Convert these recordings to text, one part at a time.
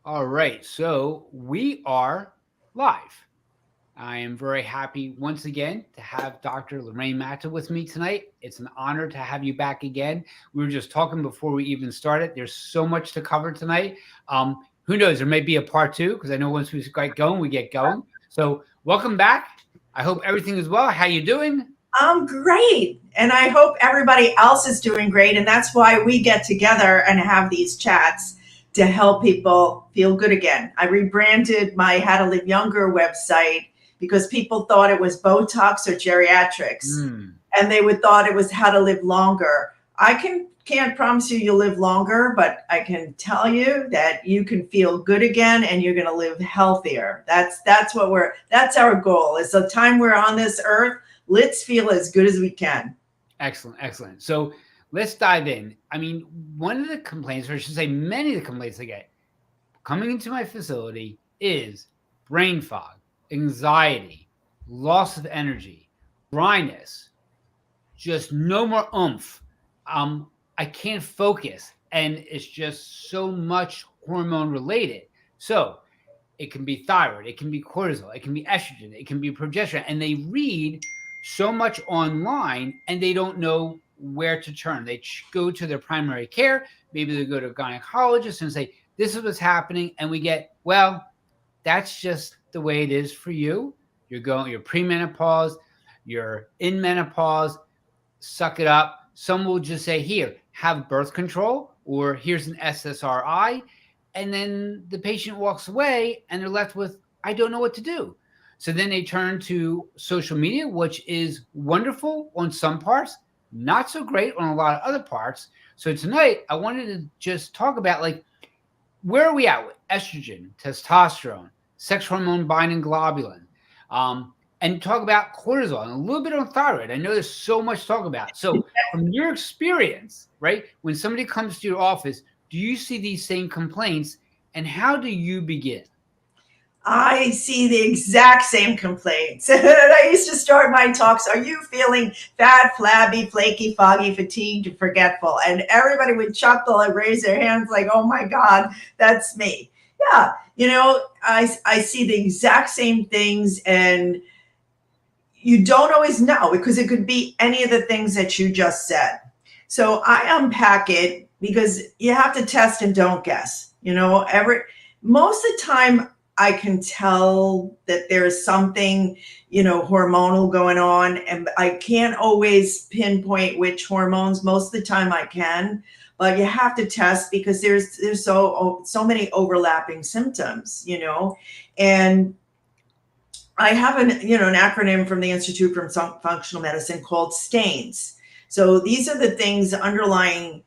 All right, so we are live. I am very happy once again to have Dr. Lorraine Maita with me tonight. It's an honor to have you back again. We were just talking before we even started. There's so much to cover tonight. Who knows? There may be a part two because I know once we get going, we get going. So welcome back. I hope everything is well. How you doing? I'm great. And I hope everybody else is doing great. And that's why we get together and have these chats to help people feel good again. I rebranded my How to Live Younger website because people thought it was Botox or geriatrics, Hmm. and they would thought it was how to live longer. I can't promise you you'll live longer, but I can tell you that you can feel good again and you're going to live healthier. That's our goal. It's the time we're on this earth. Let's feel as good as we can. Excellent, excellent. So let's dive in. I mean, one of the complaints, or I should say, many of the complaints I get coming into my facility is brain fog, anxiety, loss of energy, dryness, just no more oomph. I can't focus, and it's just so much hormone related. So it can be thyroid, it can be cortisol, it can be estrogen, it can be progesterone, and they read so much online and they don't know where to turn. They go to their primary care, maybe they go to a gynecologist and say, "This is what's happening," and we get, "Well, that's just the way it is for you. You're premenopause, you're in menopause, suck it up." Some will just say, "Here, have birth control," or "Here's an SSRI." And then the patient walks away and they're left with, "I don't know what to do." So then they turn to social media, which is wonderful on some parts, not so great on a lot of other parts. So tonight I wanted to just talk about, like, where are we at with estrogen, testosterone, sex hormone binding globulin, and talk about cortisol and a little bit on thyroid. I know there's so much to talk about. So, from your experience, right, when somebody comes to your office, do you see these same complaints, and how do you begin? I see the exact same complaints. I used to start my talks. Are you feeling fat, flabby, flaky, foggy, fatigued, forgetful? And everybody would chuckle and raise their hands like, oh my God, that's me. Yeah. I see the exact same things, and you don't always know because it could be any of the things that you just said. So I unpack it because you have to test and don't guess. Most of the time I can tell that there's something, hormonal going on, and I can't always pinpoint which hormones. Most of the time I can, but you have to test because there's so many overlapping symptoms. And I have an acronym from the Institute for Functional Medicine called STAINS. So these are the things underlying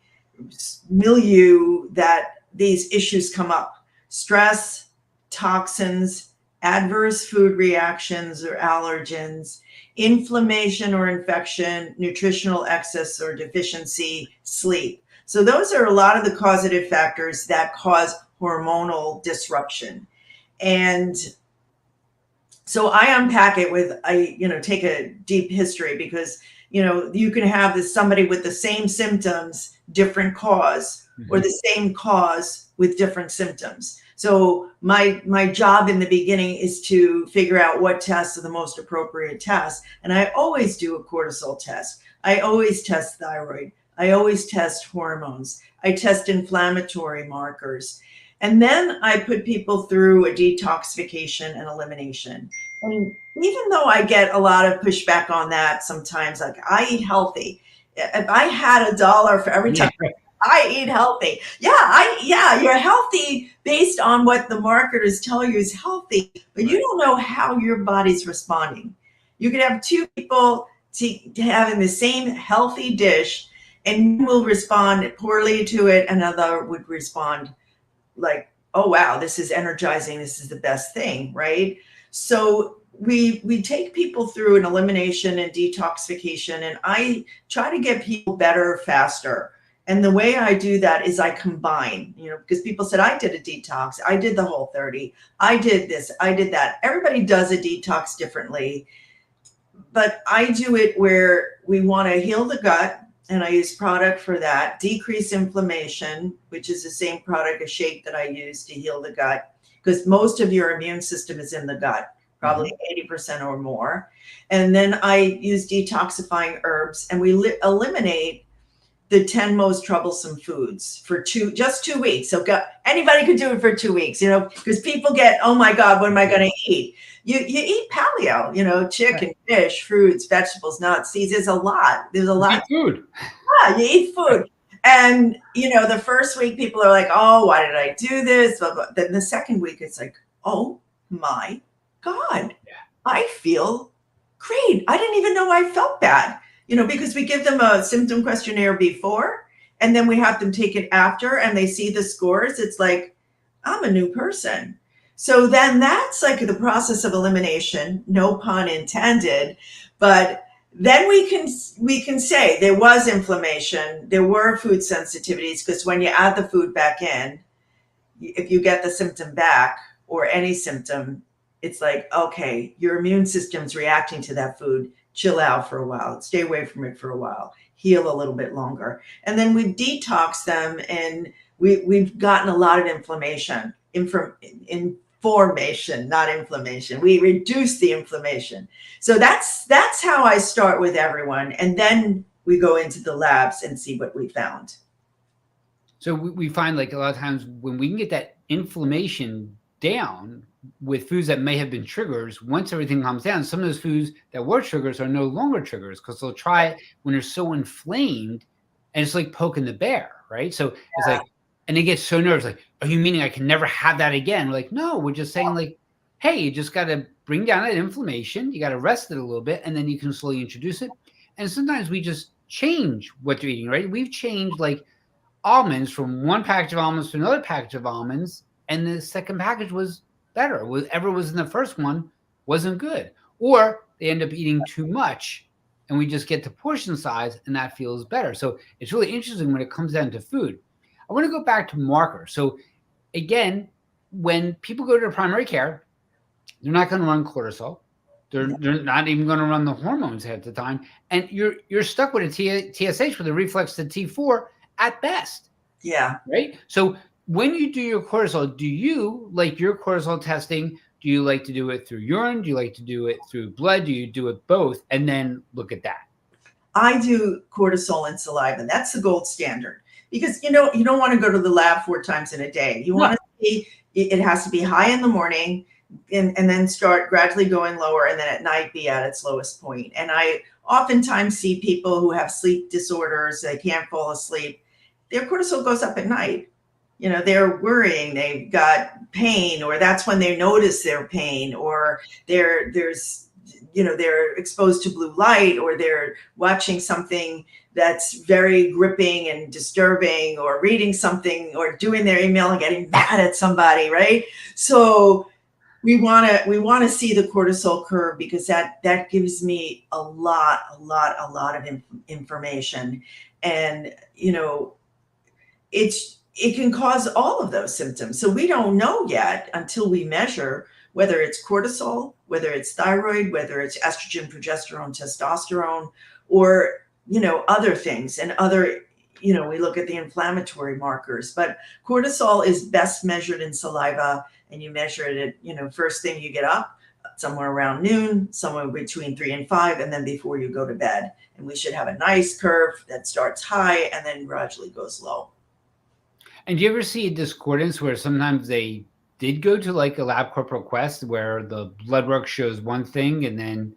milieu that these issues come up: stress, toxins, adverse food reactions or allergens, inflammation or infection, nutritional excess or deficiency, sleep. So those are a lot of the causative factors that cause hormonal disruption. And so I unpack it with I take a deep history because you can have somebody with the same symptoms, different cause, or Mhm. the same cause with different symptoms. So my job in the beginning is to figure out what tests are the most appropriate tests, and I always do a cortisol test. I always test thyroid. I always test hormones. I test inflammatory markers. And then I put people through a detoxification and elimination. And even though I get a lot of pushback on that sometimes, like I eat healthy. If I had $1 for every Yeah. time I eat healthy, yeah, you're healthy based on what the marketers tell you is healthy, but you Right. don't know how your body's responding. You could have two people having the same healthy dish, and one will respond poorly to it, another would respond like, oh wow, this is energizing, this is the best thing, right? So we take people through an elimination and detoxification, and I try to get people better faster. And the way I do that is I combine, because people said, I did a detox, I did the whole 30, I did this, I did that. Everybody does a detox differently, but I do it where we want to heal the gut, and I use product for that. Decrease inflammation, which is the same product, a shake that I use to heal the gut, because most of your immune system is in the gut, probably 80% or more. And then I use detoxifying herbs, and we eliminate the 10 most troublesome foods for just 2 weeks. So anybody could do it for 2 weeks, because people get, oh my God, what am I going to eat? You eat paleo, chicken, fish, fruits, vegetables, nuts, seeds. There's a lot. Eat food. Yeah, you eat food. And, the first week people are like, oh, why did I do this? Blah, blah. Then the second week, it's like, oh my God, I feel great. I didn't even know I felt bad. Because we give them a symptom questionnaire before, and then we have them take it after, and they see the scores. It's like, I'm a new person. So then that's like the process of elimination, no pun intended. But then we can say there was inflammation, there were food sensitivities, because when you add the food back in, if you get the symptom back or any symptom, it's like, okay, your immune system's reacting to that food. Chill out for a while, stay away from it for a while, heal a little bit longer. And then we detox them, and we've gotten a lot of information, not inflammation. We reduce the inflammation. So that's how I start with everyone. And then we go into the labs and see what we found. So we find like a lot of times when we can get that inflammation down with foods that may have been triggers, once everything calms down, some of those foods that were triggers are no longer triggers, because they'll try it when they're so inflamed, and it's like poking the bear, right? So it's like, and they get so nervous, like, are you meaning I can never have that again? We're like, no, we're just saying like, hey, you just got to bring down that inflammation. You got to rest it a little bit, and then you can slowly introduce it. And sometimes we just change what you're eating, right? We've changed like almonds from one package of almonds to another package of almonds, and the second package was better. Whatever was in the first one wasn't good. Or they end up eating too much, and we just get to portion size, and that feels better. So it's really interesting when it comes down to food. I want to go back to markers. So again, when people go to primary care, they're not going to run cortisol. They're not even going to run the hormones half the time. And you're stuck with a TSH with a reflex to T4 at best. Yeah. Right? So when you do your cortisol, do you like your cortisol testing? Do you like to do it through urine? Do you like to do it through blood? Do you do it both? And then look at that. I do cortisol and saliva. That's the gold standard, because you don't want to go to the lab 4 times in a day. You want to see, it has to be high in the morning, and then start gradually going lower, and then at night be at its lowest point. And I oftentimes see people who have sleep disorders, they can't fall asleep. Their cortisol goes up at night. They're worrying, they've got pain, or that's when they notice their pain, or they're exposed to blue light, or they're watching something that's very gripping and disturbing, or reading something, or doing their email and getting mad at somebody, right? So we want to see the cortisol curve, because that gives me a lot of information. And it can cause all of those symptoms. So we don't know yet until we measure whether it's cortisol, whether it's thyroid, whether it's estrogen, progesterone, testosterone, or other things. And other, we look at the inflammatory markers. But cortisol is best measured in saliva, and you measure it at, first thing you get up, somewhere around noon, somewhere between 3 and 5, and then before you go to bed. And we should have a nice curve that starts high and then gradually goes low. And do you ever see a discordance where sometimes they did go to like a LabCorp request where the blood work shows one thing and then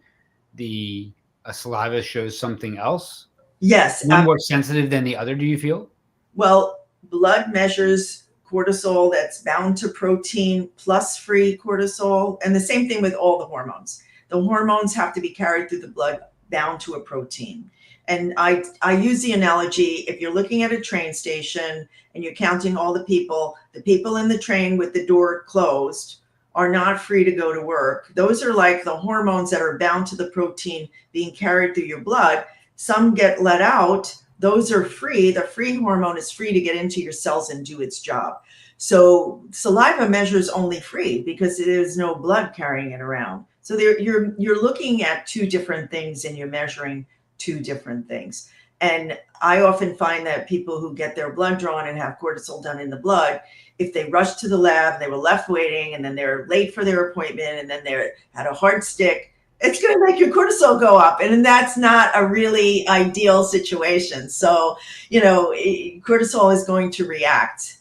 the saliva shows something else? Yes. One more sensitive than the other, do you feel? Well, blood measures cortisol that's bound to protein plus free cortisol. And the same thing with all the hormones. The hormones have to be carried through the blood bound to a protein. And I use the analogy, if you're looking at a train station and you're counting all the people in the train with the door closed are not free to go to work. Those are like the hormones that are bound to the protein being carried through your blood. Some get let out. Those are free. The free hormone is free to get into your cells and do its job. So saliva measures only free because there's no blood carrying it around. So you're looking at 2 different things, and you're measuring 2 different things. And I often find that people who get their blood drawn and have cortisol done in the blood, if they rush to the lab and they were left waiting and then they're late for their appointment and then they're at a hard stick, it's going to make your cortisol go up. And that's not a really ideal situation. So, cortisol is going to react.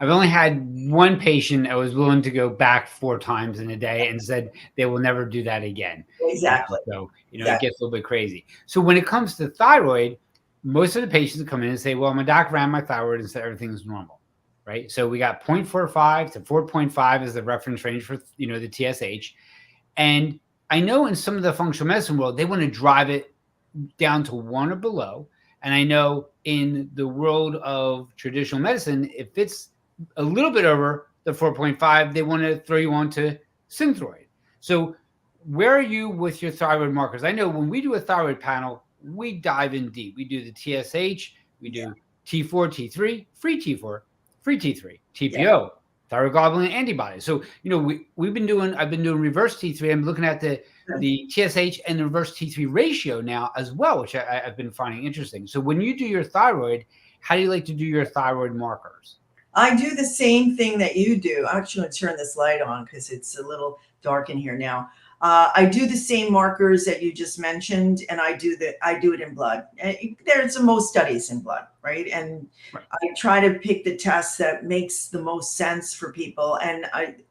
I've only had one patient that was willing to go back 4 times in a day and said they will never do that again. Exactly. So, Exactly. It gets a little bit crazy. So when it comes to thyroid, most of the patients come in and say, well, my doc ran my thyroid and said everything's normal, right? So we got 0.45 to 4.5 as the reference range for, the TSH. And I know in some of the functional medicine world, they want to drive it down to 1 or below. And I know in the world of traditional medicine, if it's a little bit over the 4.5, they want to throw you on to Synthroid. So where are you with your thyroid markers? I know when we do a thyroid panel, we dive in deep. We do the TSH, we do T4, T3, free T4, free T3, TPO, thyroid globulin antibodies. So, I've been doing reverse T3. I'm looking at the TSH and the reverse T3 ratio now as well, which I've been finding interesting. So when you do your thyroid, how do you like to do your thyroid markers? I do the same thing that you do. I'm actually going to turn this light on because it's a little dark in here now. I do the same markers that you just mentioned, and I do it in blood. There's the most studies in blood, right? And I try to pick the tests that makes the most sense for people. And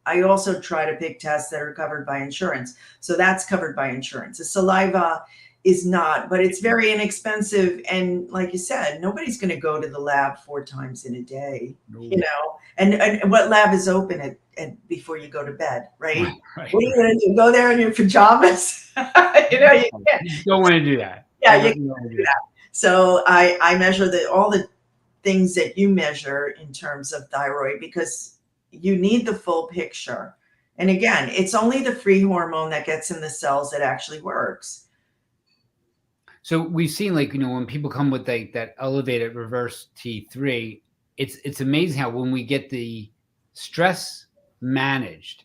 I also try to pick tests that are covered by insurance. So that's covered by insurance. The saliva is not, but it's very inexpensive. And like you said, nobody's going to go to the lab 4 times in a day, and what lab is open at before you go to bed, right? What are you going to do? Go there in your pajamas? You can't. You don't want to do that. Yeah, you can't do that. So I measure all the things that you measure in terms of thyroid because you need the full picture. And again, it's only the free hormone that gets in the cells that actually works. So we've seen, when people come with that elevated reverse T3, it's amazing how when we get the stress managed,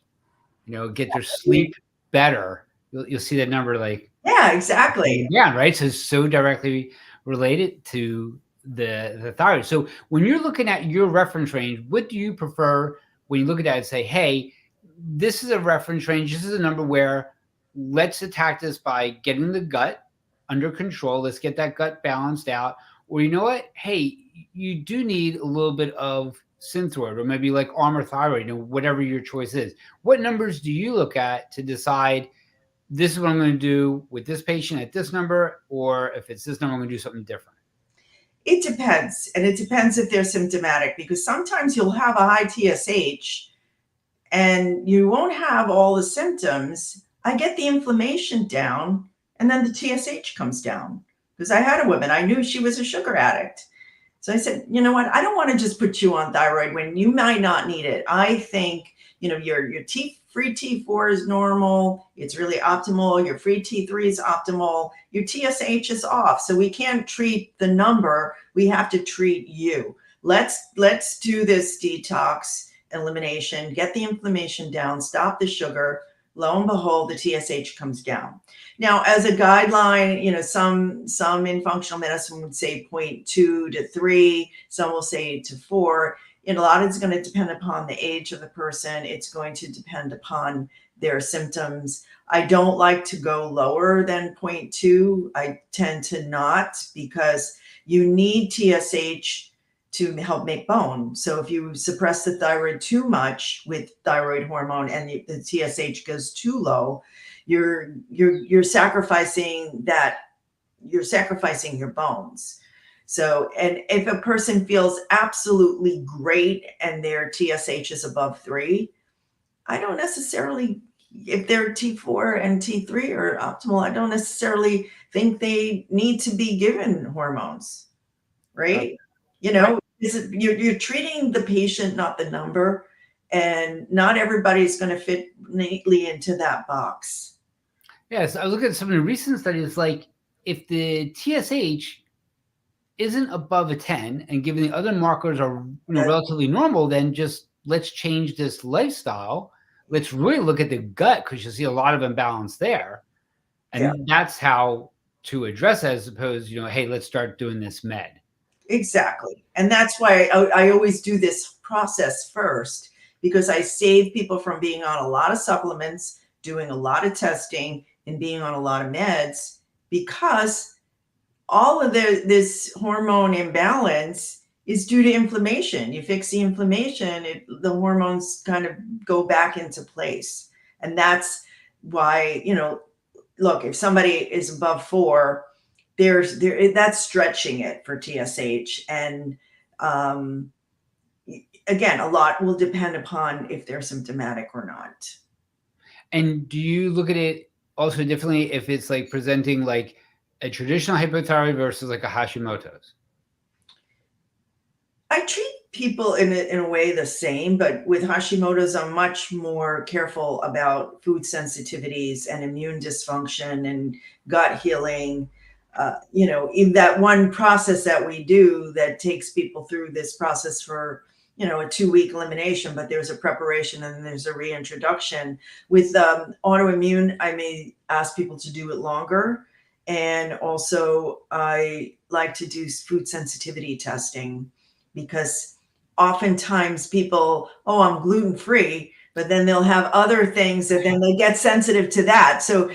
get their sleep better, you'll see that number exactly. Yeah, right. So directly related to the thyroid. So when you're looking at your reference range, what do you prefer when you look at that and say, hey, this is a reference range. This is a number where let's attack this by getting the gut under control. Let's get that gut balanced out. Or you know what? Hey, you do need a little bit of Synthroid or maybe like Armour Thyroid, whatever your choice is. What numbers do you look at to decide this is what I'm going to do with this patient at this number, or if it's this number, I'm going to do something different? It depends. And it depends if they're symptomatic, because sometimes you'll have a high TSH and you won't have all the symptoms. I get the inflammation down and then the TSH comes down. Because I had a woman, I knew she was a sugar addict. So I said, you know what? I don't want to just put you on thyroid when you might not need it. I think, your free T4 is normal. It's really optimal. Your free T3 is optimal. Your TSH is off. So we can't treat the number. We have to treat you. Let's do this detox elimination, get the inflammation down, stop the sugar. Lo and behold, the TSH comes down. Now, as a guideline, some in functional medicine would say 0.2 to 3. Some will say to 4. A lot is going to depend upon the age of the person. It's going to depend upon their symptoms. I don't like to go lower than 0.2. I tend to not, because you need TSH to help make bone. So if you suppress the thyroid too much with thyroid hormone and the TSH goes too low, you're sacrificing your bones. So, and if a person feels absolutely great and their TSH is above 3, I don't necessarily, if their T4 and T3 are optimal, I don't necessarily think they need to be given hormones, right? You're treating the patient, not the number, and not everybody's going to fit neatly into that box. Yes, I look at some of the recent studies, like if the TSH isn't above a 10 and given the other markers are relatively normal, then just let's change this lifestyle. Let's really look at the gut, because you see a lot of imbalance there. And that's how to address that as opposed, hey, let's start doing this med. Exactly. And that's why I always do this process first, because I save people from being on a lot of supplements, doing a lot of testing, and being on a lot of meds, because all of this hormone imbalance is due to inflammation. You fix the inflammation, the hormones kind of go back into place. And that's why, look, if somebody is above 4, that's stretching it for TSH. And again, a lot will depend upon if they're symptomatic or not. And do you look at it also differently if it's like presenting like a traditional hypothyroid versus like a Hashimoto's? I treat people in a way the same, but with Hashimoto's, I'm much more careful about food sensitivities and immune dysfunction and gut healing. In that one process that we do that takes people through this process for, a 2-week elimination, but there's a preparation and there's a reintroduction. With autoimmune, I may ask people to do it longer. And also, I like to do food sensitivity testing, because oftentimes people, oh, I'm gluten free, but then they'll have other things that then they get sensitive to that. So,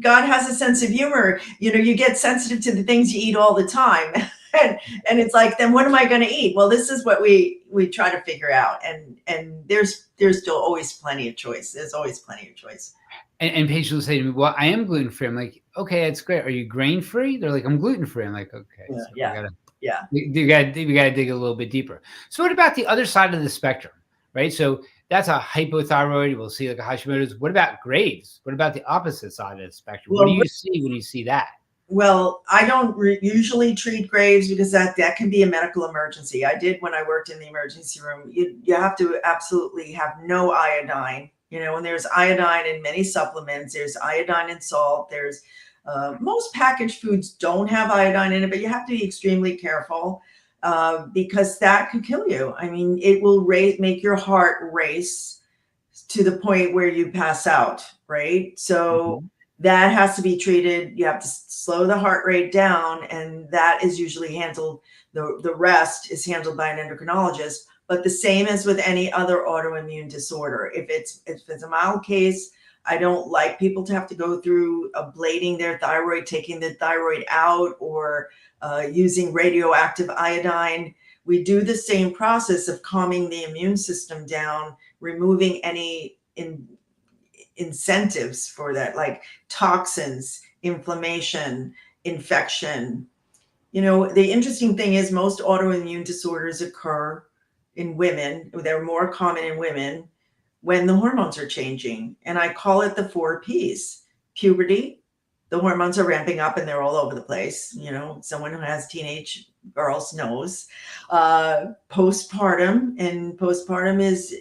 God has a sense of humor. You get sensitive to the things you eat all the time. and it's like, then what am I going to eat? Well, this is what we try to figure out. And there's still always plenty of choice. There's always plenty of choice. And patients will say to me, well, I am gluten free. I'm like, okay, that's great. Are you grain free? They're like, I'm gluten free. I'm like, okay. So Yeah. we gotta dig a little bit deeper. So what about the other side of the spectrum, right? So that's a hypothyroid. We'll see like a Hashimoto's. What about Graves? What about the opposite side of the spectrum? What do you see when you see that? Well, I don't usually treat Graves, because that can be a medical emergency. I did when I worked in the emergency room. You have to absolutely have no iodine. And there's iodine in many supplements. There's iodine in salt. There's most packaged foods don't have iodine in it, but you have to be extremely careful, because that could kill you. I mean, it will make your heart race to the point where you pass out, right? So that has to be treated. You have to slow the heart rate down, and that is usually handled. The rest is handled by an endocrinologist. But the same as with any other autoimmune disorder. If it's a mild case, I don't like people to have to go through ablating their thyroid, taking the thyroid out, or using radioactive iodine. We do the same process of calming the immune system down, removing any incentives for that, like toxins, inflammation, infection. The interesting thing is most autoimmune disorders occur in women. They're more common in women when the hormones are changing. And I call it the 4 Ps. Puberty, the hormones are ramping up and they're all over the place. Someone who has teenage girls knows. Postpartum, and postpartum is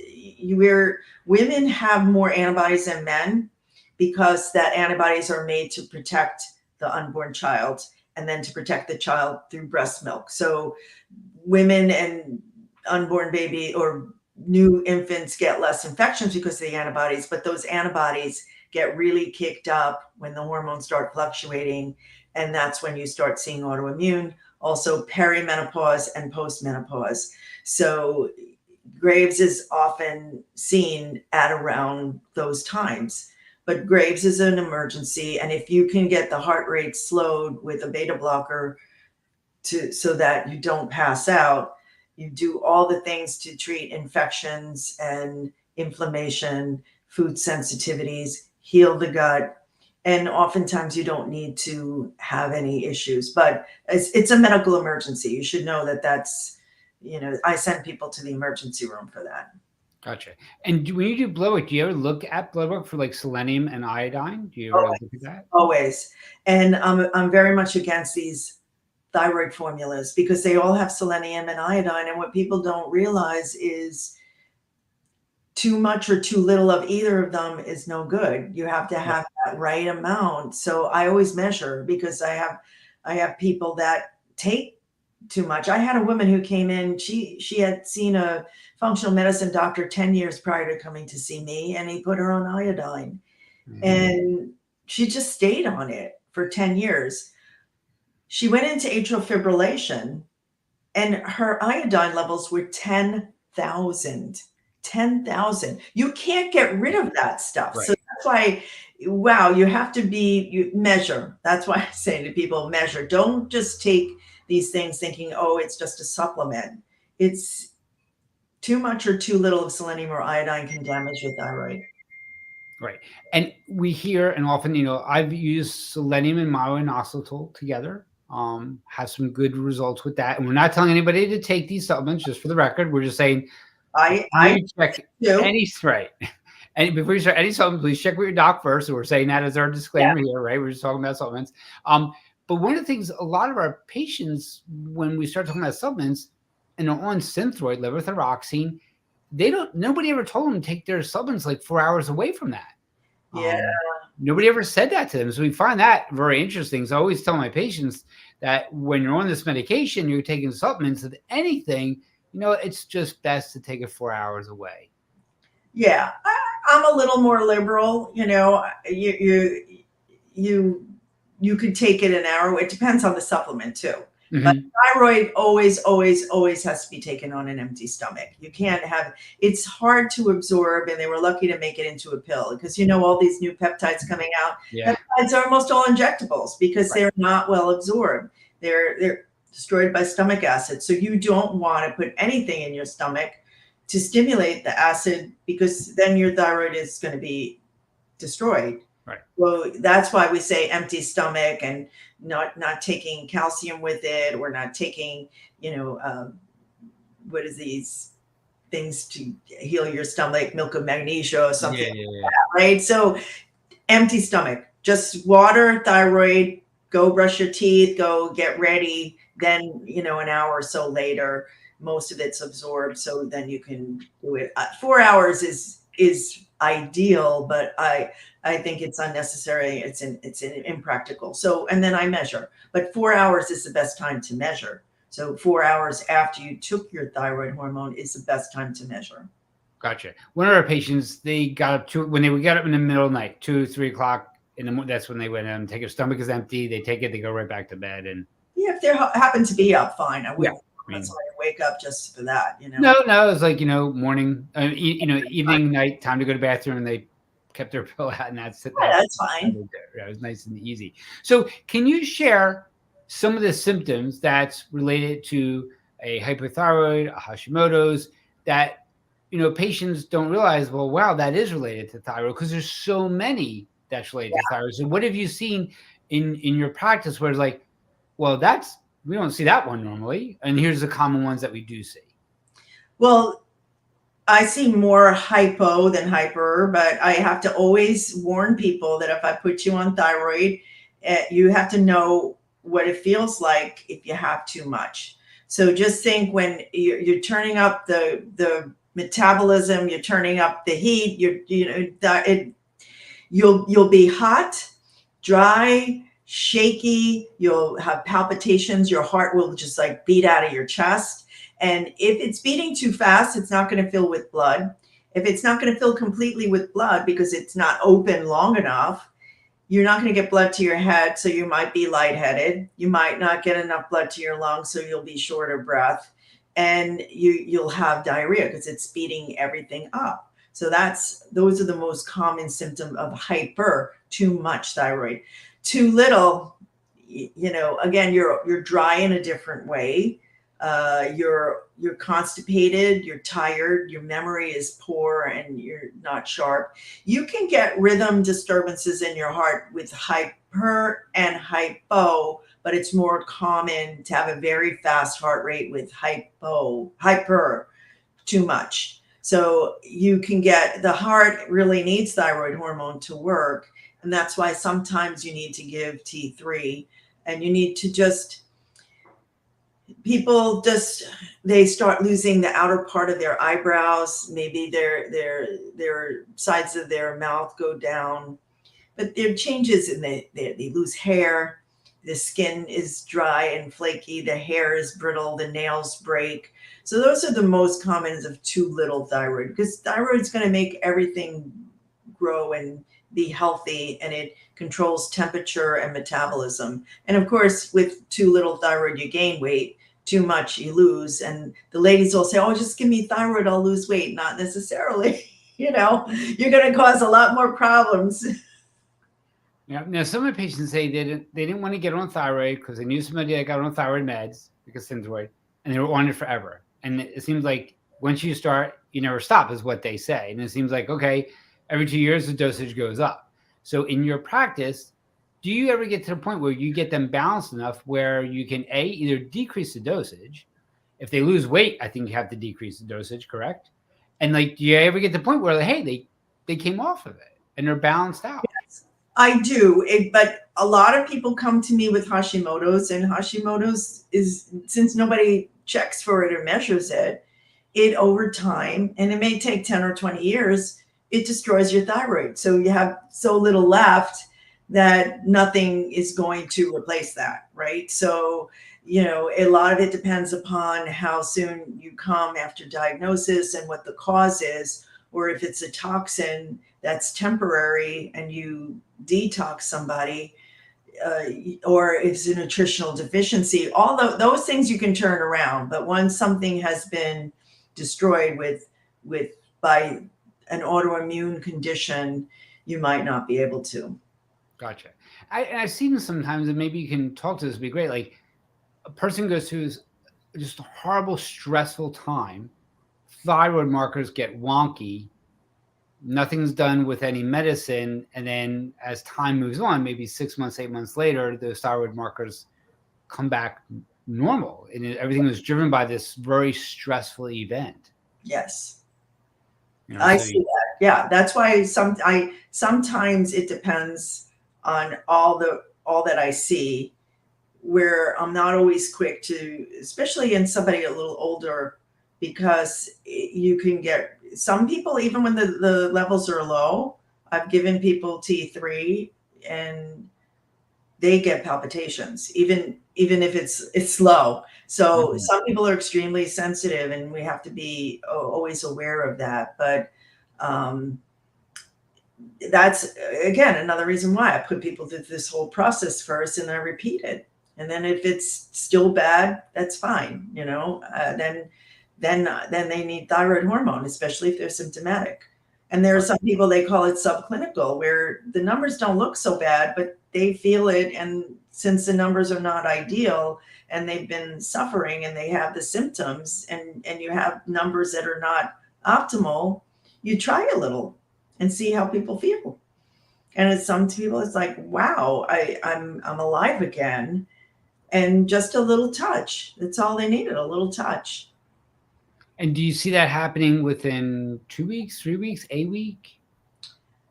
where women have more antibodies than men, because that antibodies are made to protect the unborn child and then to protect the child through breast milk. So women and unborn baby or new infants get less infections because of the antibodies, but those antibodies get really kicked up when the hormones start fluctuating. And that's when you start seeing autoimmune, also perimenopause and postmenopause. So Graves is often seen at around those times. But Graves is an emergency. And if you can get the heart rate slowed with a beta blocker so that you don't pass out, you do all the things to treat infections and inflammation, food sensitivities, heal the gut. And oftentimes you don't need to have any issues, but it's a medical emergency. You should know that's, I send people to the emergency room for that. Gotcha. And when you do blood work, do you ever look at blood work for like selenium and iodine? Do you ever look at that? Always. And I'm very much against these thyroid formulas because they all have selenium and iodine. And what people don't realize is too much or too little of either of them is no good. You have to have that right amount. So I always measure because I have people that take too much. I had a woman who came in, she had seen a functional medicine doctor 10 years prior to coming to see me, and he put her on iodine. And she just stayed on it for 10 years. She went into atrial fibrillation and her iodine levels were 10,000. 10,000. You can't get rid of that stuff. So Right. that's why, wow, you have to you measure. That's why I say to people, measure. Don't just take these things thinking, oh, it's just a supplement. It's too much or too little of selenium or iodine can damage your thyroid. Right. And we hear, and often, I've used selenium and myo-inositol together. Has some good results with that. And we're not telling anybody to take these supplements, just for the record. We're just saying, before I you check do. any right, and before you start any supplement, please check with your doc first. So we're saying that as our Yeah. disclaimer here, right? We're just talking about supplements. But one of the things, a lot of our patients, when we start talking about supplements and are on Synthroid, levothyroxine, nobody ever told them to take their supplements like 4 hours away from that. Yeah. Nobody ever said that to them. So we find that very interesting. So I always tell my patients that when you're on this medication, you're taking supplements of anything, it's just best to take it 4 hours away. Yeah. I'm a little more liberal, you could take it an hour. It depends on the supplement too. But thyroid always, always, always has to be taken on an empty stomach. You can't have, it's hard to absorb, and they were lucky to make it into a pill because all these new peptides coming out. Yeah. Peptides are almost all injectables because Right. they're not well absorbed. They're destroyed by stomach acid. So you don't want to put anything in your stomach to stimulate the acid because then your thyroid is going to be destroyed. Right. Well, that's why we say empty stomach and not taking calcium with it, or not taking, what is these things to heal your stomach, milk of magnesia or something like that, right? So empty stomach, just water, thyroid, go brush your teeth, go get ready. Then, an hour or so later, most of it's absorbed. So then you can do it. 4 hours is ideal, but I think it's unnecessary. It's impractical. So, and then I measure, but 4 hours is the best time to measure. So 4 hours after you took your thyroid hormone is the best time to measure. Gotcha. One of our patients, they got up when they got up in the middle of the night, 2, 3 o'clock in the morning. That's when they went in, take their stomach is empty. They take it, they go right back to bed. And yeah, if they happen to be up, fine. I wouldn't mean, wake up just for that, No, it's like, morning, evening, night, time to go to the bathroom, and they kept their pill out, and that's it. Yeah, that's fine. It was nice and easy. So can you share some of the symptoms that's related to a hypothyroid, a Hashimoto's, that, patients don't realize, well, wow, that is related to thyroid, because there's so many that's related to thyroid. So what have you seen in your practice where it's like, well, we don't see that one normally, and here's the common ones that we do see? Well, I see more hypo than hyper, but I have to always warn people that if I put you on thyroid, you have to know what it feels like if you have too much. So just think when you're turning up the metabolism, you're turning up the heat, you'll be hot, dry, shaky, you'll have palpitations, your heart will just like beat out of your chest. And if it's beating too fast, it's not going to fill with blood. If it's not going to fill completely with blood because it's not open long enough, you're not going to get blood to your head. So you might be lightheaded. You might not get enough blood to your lungs. So you'll be short of breath, and you'll have diarrhea because it's speeding everything up. So those are the most common symptom of hyper, too much thyroid. Too little, again, you're dry in a different way. You're constipated, you're tired, your memory is poor, and you're not sharp. You can get rhythm disturbances in your heart with hyper and hypo, but it's more common to have a very fast heart rate with hyper, too much. So you can get, the heart really needs thyroid hormone to work. And that's why sometimes you need to give T3, and you need to people they start losing the outer part of their eyebrows. Maybe their sides of their mouth go down, but there are changes in they lose hair. The skin is dry and flaky. The hair is brittle. The nails break. So those are the most common of too little thyroid, because thyroid is going to make everything grow and be healthy, and it controls temperature and metabolism. And of course, with too little thyroid, you gain weight. Too much, you lose. And the ladies will say, "Oh, just give me thyroid, I'll lose weight." Not necessarily. You're going to cause a lot more problems. Yeah. Now, some of my patients say they didn't want to get on thyroid because they knew somebody that got on thyroid meds because Synthroid, and they were on it forever. And it seems like once you start, you never stop, is what they say. And it seems like, okay, every 2 years the dosage goes up. So in your practice, do you ever get to the point where you get them balanced enough where you can either decrease the dosage? If they lose weight, I think you have to decrease the dosage, correct? And like, do you ever get to the point where like, hey, they came off of it and they're balanced out? I do, but a lot of people come to me with Hashimoto's, and Hashimoto's is, since nobody checks for it or measures it, over time, and it may take 10 or 20 years, it destroys your thyroid. So you have so little left that nothing is going to replace that, right? So, a lot of it depends upon how soon you come after diagnosis and what the cause is, or if it's a toxin that's temporary and you detox somebody, or it's a nutritional deficiency. All those things you can turn around, but once something has been destroyed by an autoimmune condition, you might not be able to. Gotcha. I've seen sometimes, and maybe you can talk to this, would be great. Like a person goes through just a horrible, stressful time. Thyroid markers get wonky. Nothing's done with any medicine. And then as time moves on, maybe 6 months, 8 months later, those thyroid markers come back normal. And everything was driven by this very stressful event. Yes. I see that. Yeah. That's why sometimes it depends on all that I see, where I'm not always quick to, especially in somebody a little older, because you can get some people, even when the levels are low. I've given people T3 and they get palpitations, even if it's low. So some people are extremely sensitive, and we have to be always aware of that. But that's, again, another reason why I put people through this whole process first, and I repeat it. And then if it's still bad, that's fine. Then they need thyroid hormone, especially if they're symptomatic. And there are some people, they call it subclinical, where the numbers don't look so bad, but they feel it. And since the numbers are not ideal and they've been suffering and they have the symptoms, and you have numbers that are not optimal, you try a little and see how people feel. And some people, it's like, wow, I'm alive again. And just a little touch. That's all they needed, a little touch. And do you see that happening within 2 weeks, 3 weeks, a week?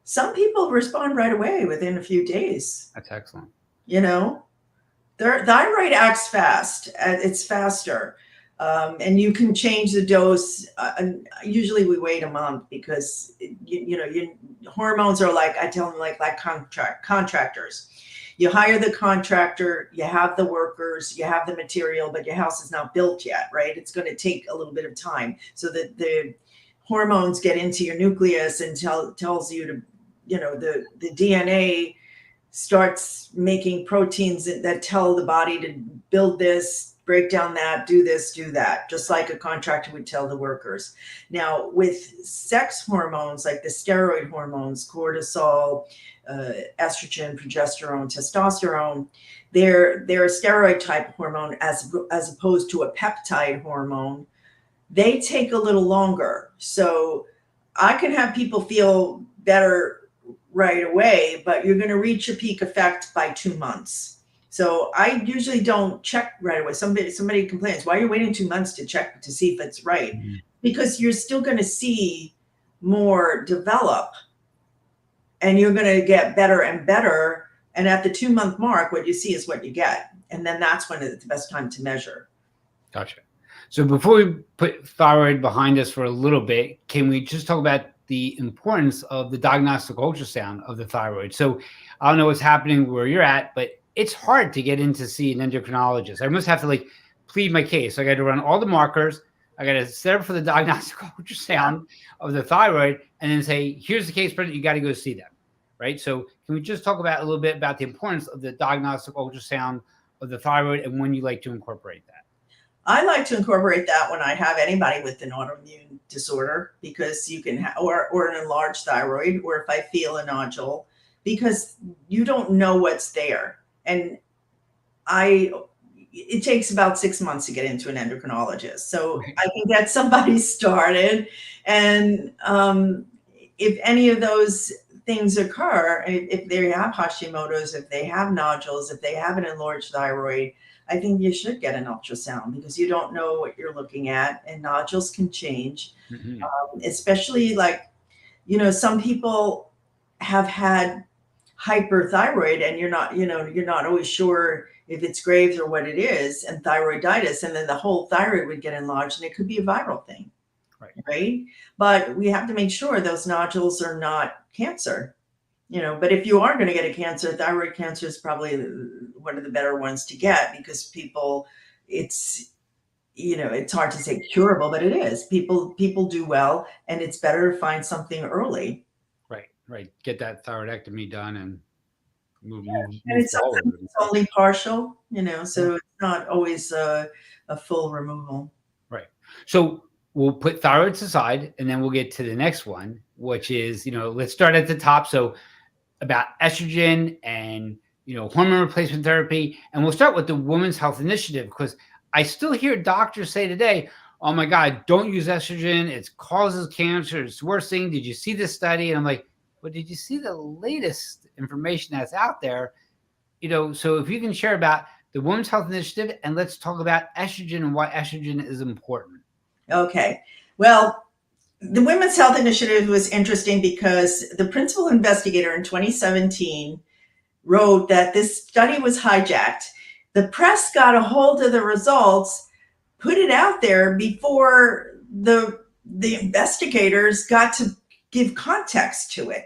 Some people respond right away within a few days. That's excellent. Their thyroid acts fast. It's faster. And you can change the dose. Usually we wait a month because, hormones are like, I tell them, like contractors. You hire the contractor, you have the workers, you have the material, but your house is not built yet, right? It's going to take a little bit of time so that the hormones get into your nucleus and tells you to, the DNA starts making proteins that tell the body to build this, break down that, do this, do that, just like a contractor would tell the workers. Now, with sex hormones, like the steroid hormones, cortisol, estrogen, progesterone, testosterone, they're a steroid type hormone as opposed to a peptide hormone. They take a little longer. So I can have people feel better right away, but you're going to reach a peak effect by 2 months. So I usually don't check right away. Somebody complains, why are you waiting 2 months to check to see if it's right? Mm-hmm. Because you're still going to see more develop, and you're going to get better and better. And at the 2 month mark, what you see is what you get. And then that's when it's the best time to measure. Gotcha. So before we put thyroid behind us for a little bit, can we just talk about the importance of the diagnostic ultrasound of the thyroid? So I don't know what's happening where you're at, but it's hard to get in to see an endocrinologist. I must have to plead my case. I got to run all the markers. I got to set up for the diagnostic ultrasound of the thyroid and then say, here's the case, you got to go see them. right? So can we just talk about a little bit about the importance of the diagnostic ultrasound of the thyroid and when you like to incorporate that? I like to incorporate that when I have anybody with an autoimmune disorder, because you can or an enlarged thyroid, or if I feel a nodule, because you don't know what's there. And I it takes about 6 months to get into an endocrinologist. So Right. I can get somebody started. And if any of those things occur, if they have Hashimoto's, if they have nodules, if they have an enlarged thyroid, I think you should get an ultrasound, because you don't know what you're looking at, and nodules can change, Hmm. especially like, some people have had hyperthyroid, and you're not always sure if it's Graves or what it is, and thyroiditis, and then the whole thyroid would get enlarged, and it could be a viral thing, Right. right? But we have to make sure those nodules are not cancer. But if you are going to get a cancer, thyroid cancer is probably one of the better ones to get, because people, it's it's hard to say curable, but it is. People do well, and it's better to find something early. Right. Right. Get that thyroidectomy done and And move it's forward sometimes with it's it. only partial, Yeah. so it's not always a full removal. Right. So we'll put thyroids aside and then we'll get to the next one, which is, let's start at the top. So about estrogen and, hormone replacement therapy. And we'll start with the Women's Health Initiative, because I still hear doctors say today, oh my God, don't use estrogen. It causes cancer. It's the worst thing. Did you see this study? And I'm like, well, did you see the latest information that's out there? So if you can share about the Women's Health Initiative, and let's talk about estrogen and why estrogen is important. Okay. Well, the Women's Health Initiative was interesting because the principal investigator in 2017 wrote that this study was hijacked. The press got a hold of the results, put it out there before the investigators got to give context to it.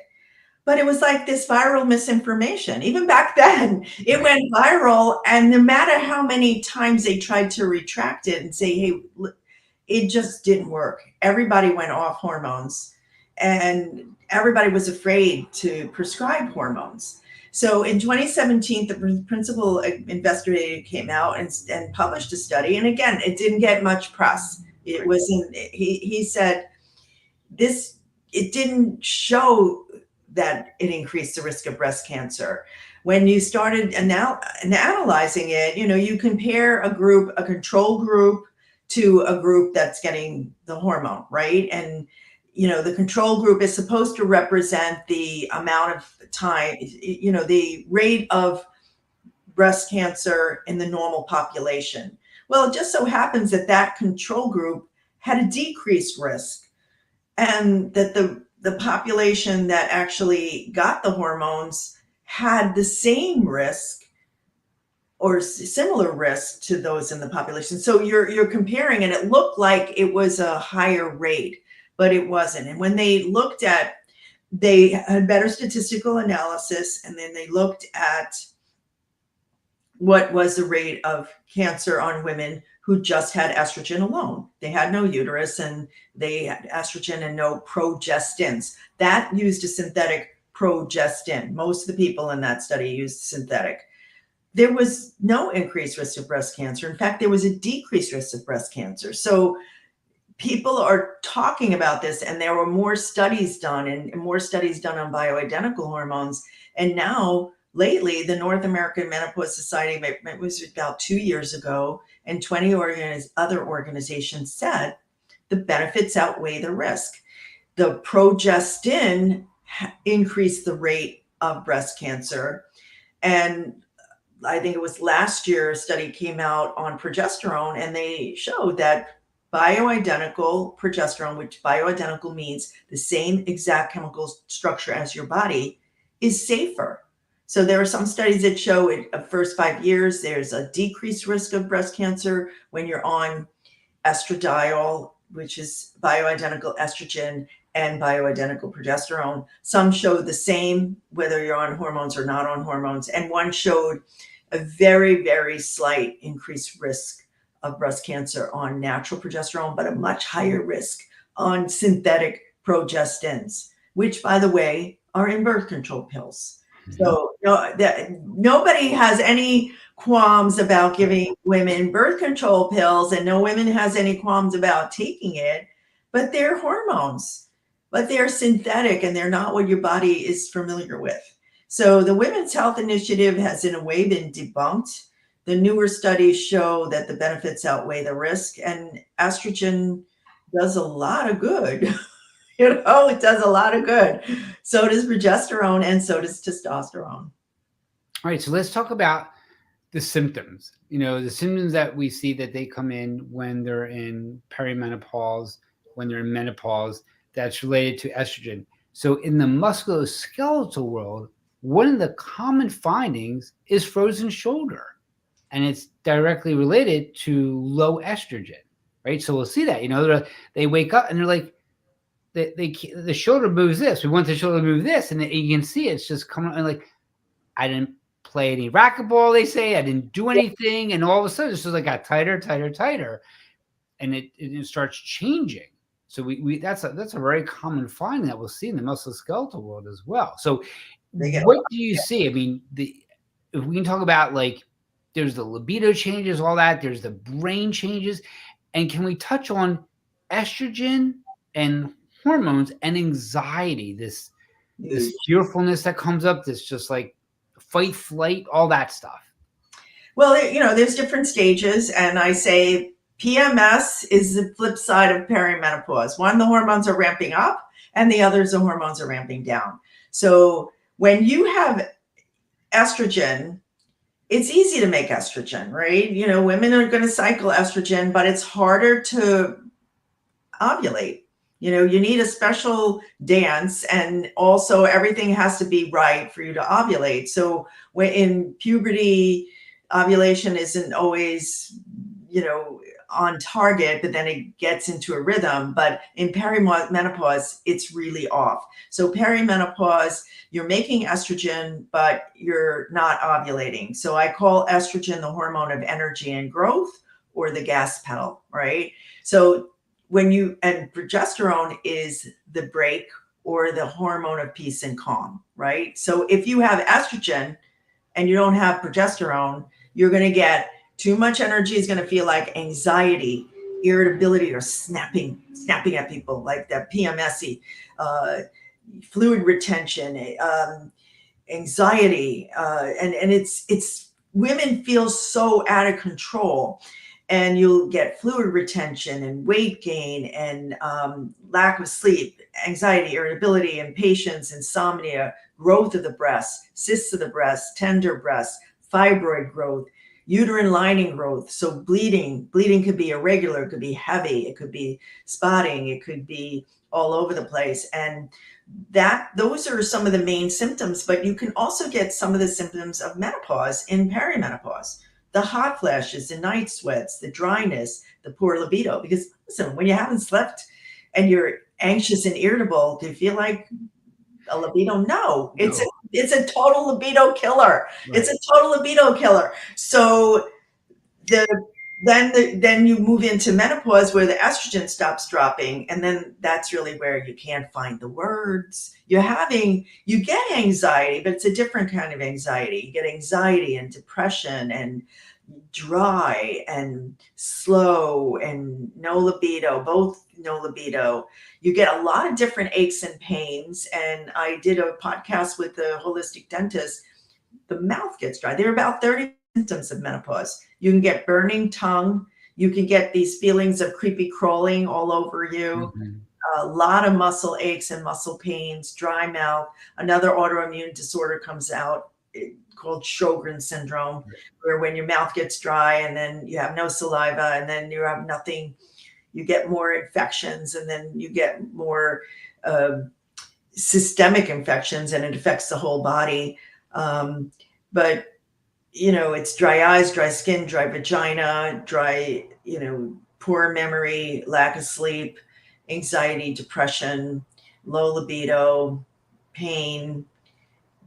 But it was like this viral misinformation. Even back then, it Right. went viral, and no matter how many times they tried to retract it and say, hey, it just didn't work. Everybody went off hormones, and everybody was afraid to prescribe hormones. So in 2017, the principal investigator came out and published a study. And again, it didn't get much press. It Right. wasn't, he said this, it didn't show that it increased the risk of breast cancer. When you started analyzing it, you compare a control group to a group that's getting the hormone, right? And the control group is supposed to represent the amount of time, the rate of breast cancer in the normal population. Well, it just so happens that that control group had a decreased risk, and that the population that actually got the hormones had the same risk, or similar risk to those in the population. So you're comparing, and it looked like it was a higher rate, but it wasn't. And when they had better statistical analysis, and then they looked at what was the rate of cancer on women who just had estrogen alone. They had no uterus, and they had estrogen and no progestins. That used a synthetic progestin. Most of the people in that study used synthetic. There was no increased risk of breast cancer. In fact, there was a decreased risk of breast cancer. So people are talking about this, and there were more studies done, and more studies done on bioidentical hormones. And now, lately, the North American Menopause Society, it was about 2 years ago, and 20 other organizations said the benefits outweigh the risk. The progestin increased the rate of breast cancer. And I think it was last year, a study came out on progesterone, and they showed that bioidentical progesterone, which bioidentical means the same exact chemical structure as your body, is safer. So there are some studies that show in the first 5 years, there's a decreased risk of breast cancer when you're on estradiol, which is bioidentical estrogen, and bioidentical progesterone. Some show the same, whether you're on hormones or not on hormones. And one showed a very, very slight increased risk of breast cancer on natural progesterone, but a much higher risk on synthetic progestins, which, by the way, are in birth control pills. Mhm. So nobody has any qualms about giving women birth control pills, and no women has any qualms about taking it, but they're hormones, but they're synthetic and they're not what your body is familiar with. So the Women's Health Initiative has in a way been debunked. The newer studies show that the benefits outweigh the risk, and estrogen does a lot of good. It does a lot of good. So does progesterone and so does testosterone. All right, so let's talk about the symptoms. The symptoms that we see that they come in when they're in perimenopause, when they're in menopause, that's related to estrogen. So in the musculoskeletal world, one of the common findings is frozen shoulder, and it's directly related to low estrogen, right? So we'll see that, they wake up and they're like, the shoulder moves this. We want the shoulder to move this, and you can see it's just coming. And like, I didn't play any racquetball. They say I didn't do anything, and all of a sudden, it's just like got tighter, tighter, tighter, and it starts changing. So we that's a very common finding that we'll see in the musculoskeletal world as well. So They get what do you see? I mean, if we can talk about, like, there's the libido changes, all that. There's the brain changes, and can we touch on estrogen and hormones and anxiety? This huge. fearfulness that comes up, this just like fight, flight, all that stuff. Well, there's different stages, and I say PMS is the flip side of perimenopause. One, the hormones are ramping up, and the others, the hormones are ramping down. So when you have estrogen, it's easy to make estrogen, right? Women are going to cycle estrogen, but it's harder to ovulate. You need a special dance, and also everything has to be right for you to ovulate. So when in puberty, ovulation isn't always, on target, but then it gets into a rhythm. But in perimenopause, it's really off. So perimenopause, you're making estrogen, but you're not ovulating. So I call estrogen the hormone of energy and growth, or the gas pedal, right? So and progesterone is the brake, or the hormone of peace and calm, right? So if you have estrogen and you don't have progesterone, you're going to get too much energy, is going to feel like anxiety, irritability, or snapping at people, like that PMSy, fluid retention, anxiety, and it's women feel so out of control, and you'll get fluid retention and weight gain and lack of sleep, anxiety, irritability, impatience, insomnia, growth of the breast, cysts of the breast, tender breast, fibroid growth, uterine lining growth. So bleeding could be irregular, it could be heavy, it could be spotting, it could be all over the place. And those are some of the main symptoms, but you can also get some of the symptoms of menopause in perimenopause. The hot flashes, the night sweats, the dryness, the poor libido. Because listen, when you haven't slept and you're anxious and irritable, do you feel like a libido? No, it's No. a total libido killer. It's Right. a total libido killer. So then you move into menopause, where the estrogen stops dropping, and then that's really where you can't find the words. You get anxiety, but it's a different kind of anxiety. You get anxiety and depression and dry and slow and no libido, both no libido. You get a lot of different aches and pains. And I did a podcast with a holistic dentist. The mouth gets dry. There are about 30 symptoms of menopause. You can get burning tongue. You can get these feelings of creepy crawling all over you. Mhm. A lot of muscle aches and muscle pains, dry mouth. Another autoimmune disorder comes out called Sjogren's syndrome, where when your mouth gets dry and then you have no saliva and then you have nothing, you get more infections, and then you get more systemic infections, and it affects the whole body. But it's dry eyes, dry skin, dry vagina, dry, poor memory, lack of sleep, anxiety, depression, low libido, pain,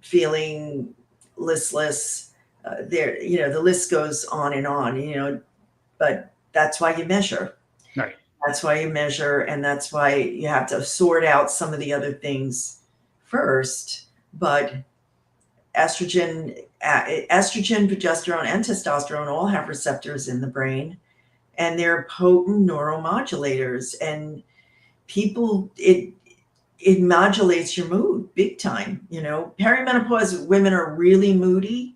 feeling listless. The list goes on and on, but that's why you measure. Right. That's why you measure, and that's why you have to sort out some of the other things first, but estrogen, progesterone, and testosterone all have receptors in the brain, and they're potent neuromodulators. And people, it modulates your mood big time. Perimenopause women are really moody,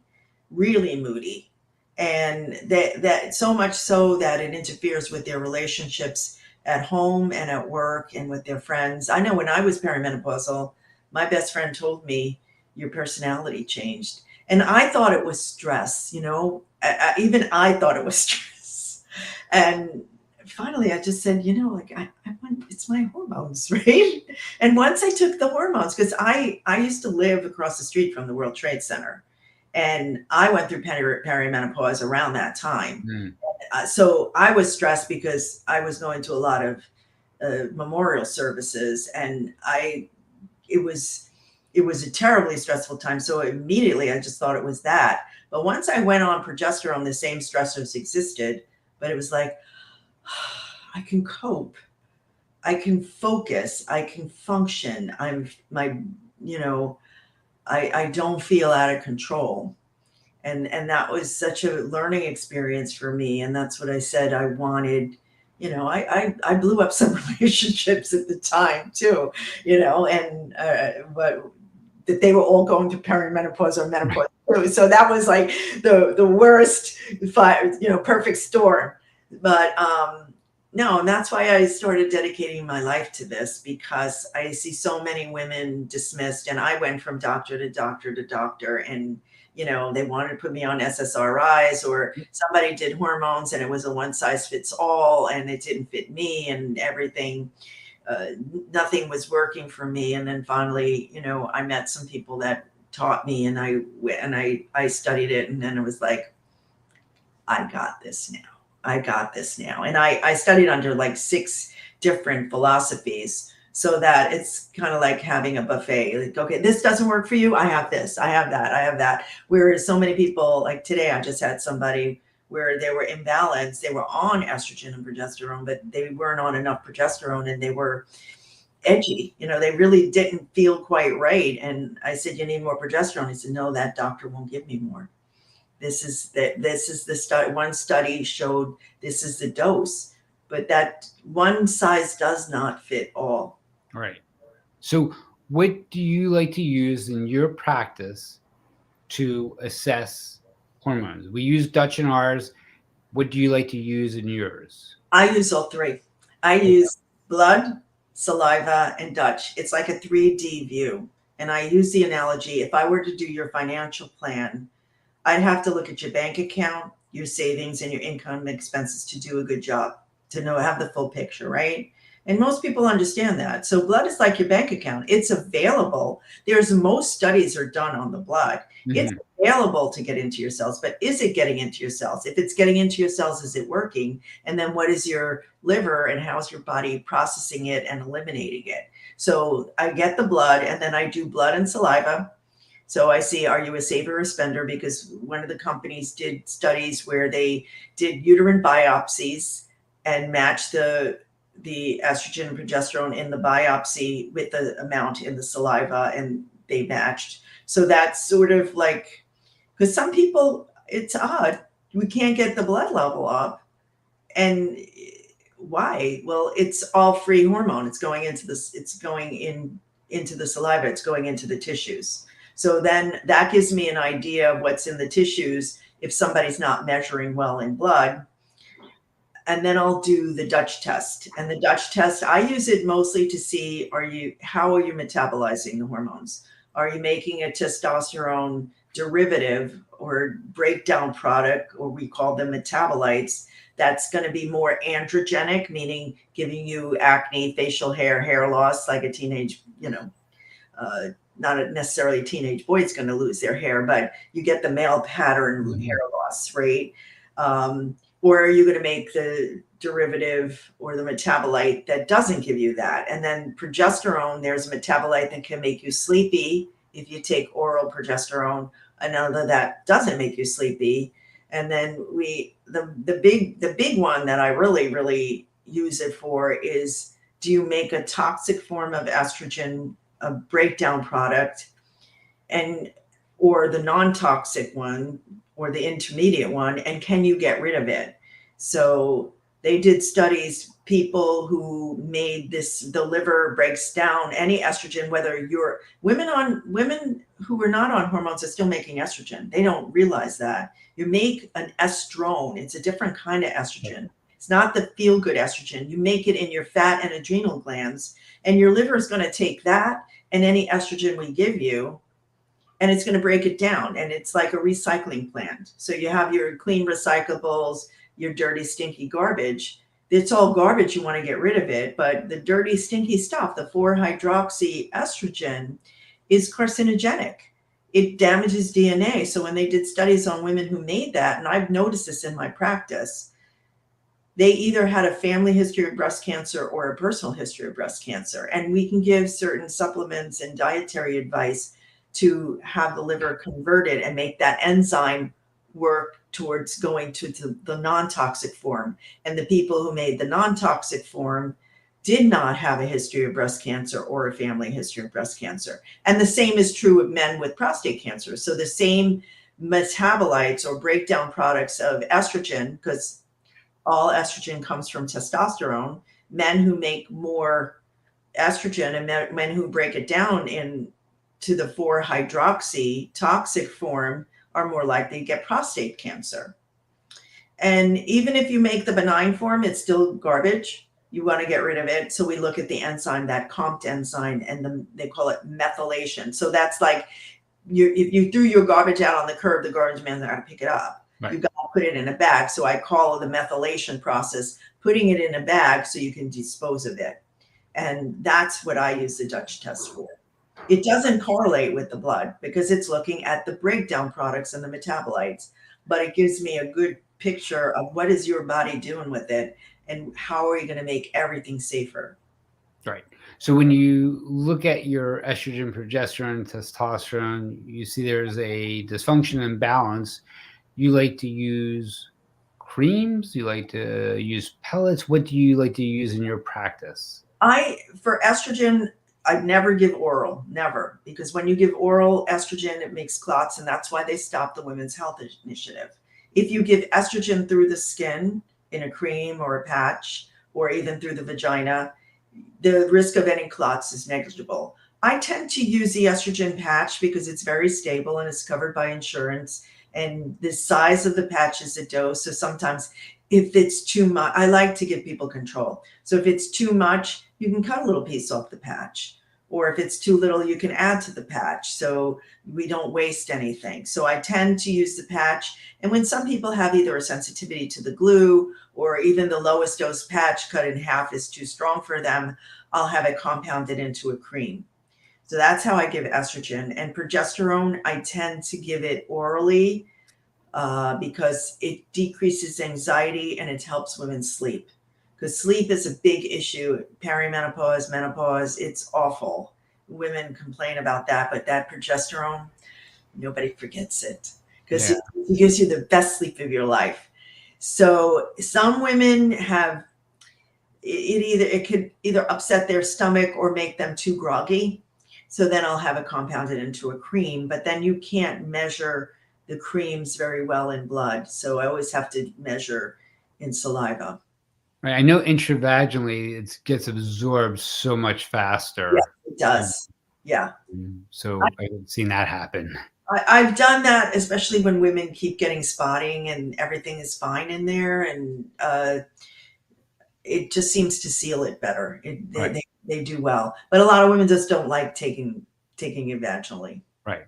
and that so much so that it interferes with their relationships at home and at work and with their friends. I know when I was perimenopausal, my best friend told me your personality changed, and I thought it was stress. Even I thought it was stress, and finally I just said, like I want, it's my hormones, right? And once I took the hormones, because I used to live across the street from the World Trade Center, and I went through perimenopause around that time. Mm. So I was stressed because I was going to a lot of memorial services, and it was it was a terribly stressful time. So immediately I just thought it was that. But once I went on progesterone, the same stressors existed, but it was like, I can cope, I can focus, I can function. You know, I don't feel out of control. And that was such a learning experience for me. And that's what I said I wanted. I blew up some relationships at the time too, and but that they were all going to perimenopause or menopause too. So that was like the worst, perfect storm. But no, and that's why I started dedicating my life to this, because I see so many women dismissed, and I went from doctor to doctor to doctor, and they wanted to put me on SSRIs, or somebody did hormones and it was a one size fits all and it didn't fit me, and everything, nothing was working for me. And then finally, I met some people that taught me, and I studied it, and then it was like, I got this now. I got this now. And I studied under like 6 different philosophies, so that it's kind of like having a buffet. Like, okay, this doesn't work for you. I have this, I have that, I have that. Whereas so many people, like today, I just had somebody where they were imbalanced. They were on estrogen and progesterone, but they weren't on enough progesterone, and they were edgy. They really didn't feel quite right. And I said, you need more progesterone. He said, no, that doctor won't give me more. This is the study. One study showed this is the dose, but that one size does not fit all. Right. So, what do you like to use in your practice to assess hormones? We use Dutch in ours. What do you like to use in yours? I use all 3. I use blood, saliva, and Dutch. It's like a 3D view. And I use the analogy, if I were to do your financial plan, I'd have to look at your bank account, your savings, and your income and expenses to do a good job, to have the full picture, right? And most people understand that. So blood is like your bank account. It's available. Most studies are done on the blood. It's available to get into your cells, but is it getting into your cells? If it's getting into your cells, is it working? And then what is your liver, and how's your body processing it and eliminating it? So I get the blood, and then I do blood and saliva. So I see, are you a saver or spender? Because one of the companies did studies where they did uterine biopsies and matched the estrogen and progesterone in the biopsy with the amount in the saliva, and they matched. So that's sort of like, because some people, it's odd, we can't get the blood level up. And why? Well, it's all free hormone. It's going into this, into the saliva, it's going into the tissues. So then that gives me an idea of what's in the tissues if somebody's not measuring well in blood. And then I'll do the Dutch test. And the Dutch test, I use it mostly to see, how are you metabolizing the hormones? Are you making a testosterone derivative or breakdown product, or we call them metabolites, that's going to be more androgenic, meaning giving you acne, facial hair loss, like a teenage, not necessarily a teenage boy is going to lose their hair, but you get the male pattern hair loss, right? Or are you going to make the derivative or the metabolite that doesn't give you that? And then progesterone, there's a metabolite that can make you sleepy if you take oral progesterone, another that doesn't make you sleepy. And then the big one that I really use it for is, do you make a toxic form of estrogen a breakdown product, and or the non-toxic one or the intermediate one, and can you get rid of it? So they did studies, people who made this, the liver breaks down any estrogen, whether you're women who are not on hormones are still making estrogen. They don't realize that. You make an estrone, it's a different kind of estrogen. It's not the feel good estrogen. You make it in your fat and adrenal glands, and your liver is going to take that and any estrogen we give you, and it's going to break it down. And it's like a recycling plant. So you have your clean recyclables, your dirty, stinky garbage. It's all garbage. You want to get rid of it. But the dirty, stinky stuff, the 4-hydroxy estrogen, is carcinogenic. It damages DNA. So when they did studies on women who made that, and I've noticed this in my practice, they either had a family history of breast cancer or a personal history of breast cancer. And we can give certain supplements and dietary advice to have the liver converted and make that enzyme work towards going to the non-toxic form. And the people who made the non-toxic form did not have a history of breast cancer or a family history of breast cancer. And the same is true of men with prostate cancer. So the same metabolites or breakdown products of estrogen, because all estrogen comes from testosterone, men who make more estrogen and men who break it down to the 4-hydroxy toxic form are more likely to get prostate cancer. And even if you make the benign form, it's still garbage. You want to get rid of it. So we look at the enzyme, that COMT enzyme, and they call it methylation. So that's like if you threw your garbage out on the curb, the garbage man's not going to pick it up. Right. You got to put it in a bag. So I call the methylation process putting it in a bag so you can dispose of it. And that's what I use the Dutch test for. It doesn't correlate with the blood because it's looking at the breakdown products and the metabolites, but it gives me a good picture of what is your body doing with it and how are you going to make everything safer. Right. So when you look at your estrogen, progesterone, testosterone, you see there's a dysfunction and balance. You like to use creams? You like to use pellets? What do you like to use in your practice? For estrogen, I'd never give oral, never, because when you give oral estrogen, it makes clots, and that's why they stopped the Women's Health Initiative. If you give estrogen through the skin in a cream or a patch, or even through the vagina, the risk of any clots is negligible. I tend to use the estrogen patch because it's very stable and it's covered by insurance, and the size of the patch is a dose. So sometimes if it's too much, I like to give people control. So if it's too much, you can cut a little piece off the patch. Or if it's too little, you can add to the patch. So we don't waste anything. So I tend to use the patch. And when some people have either a sensitivity to the glue or even the lowest dose patch cut in half is too strong for them, I'll have it compounded into a cream. So that's how I give estrogen. And progesterone, I tend to give it orally because it decreases anxiety and it helps women sleep. Because sleep is a big issue. Perimenopause, menopause, it's awful. Women complain about that, but that progesterone, nobody forgets it because it gives you the best sleep of your life. So some women have it could either upset their stomach or make them too groggy. So then I'll have it compounded into a cream, but then you can't measure the creams very well in blood. So I always have to measure in saliva. Right. I know intravaginally it gets absorbed so much faster. Yeah, it does. Yeah. So I've seen that happen. I've done that, especially when women keep getting spotting and everything is fine in there. And it just seems to seal it better. They do well. But a lot of women just don't like taking it vaginally. Right.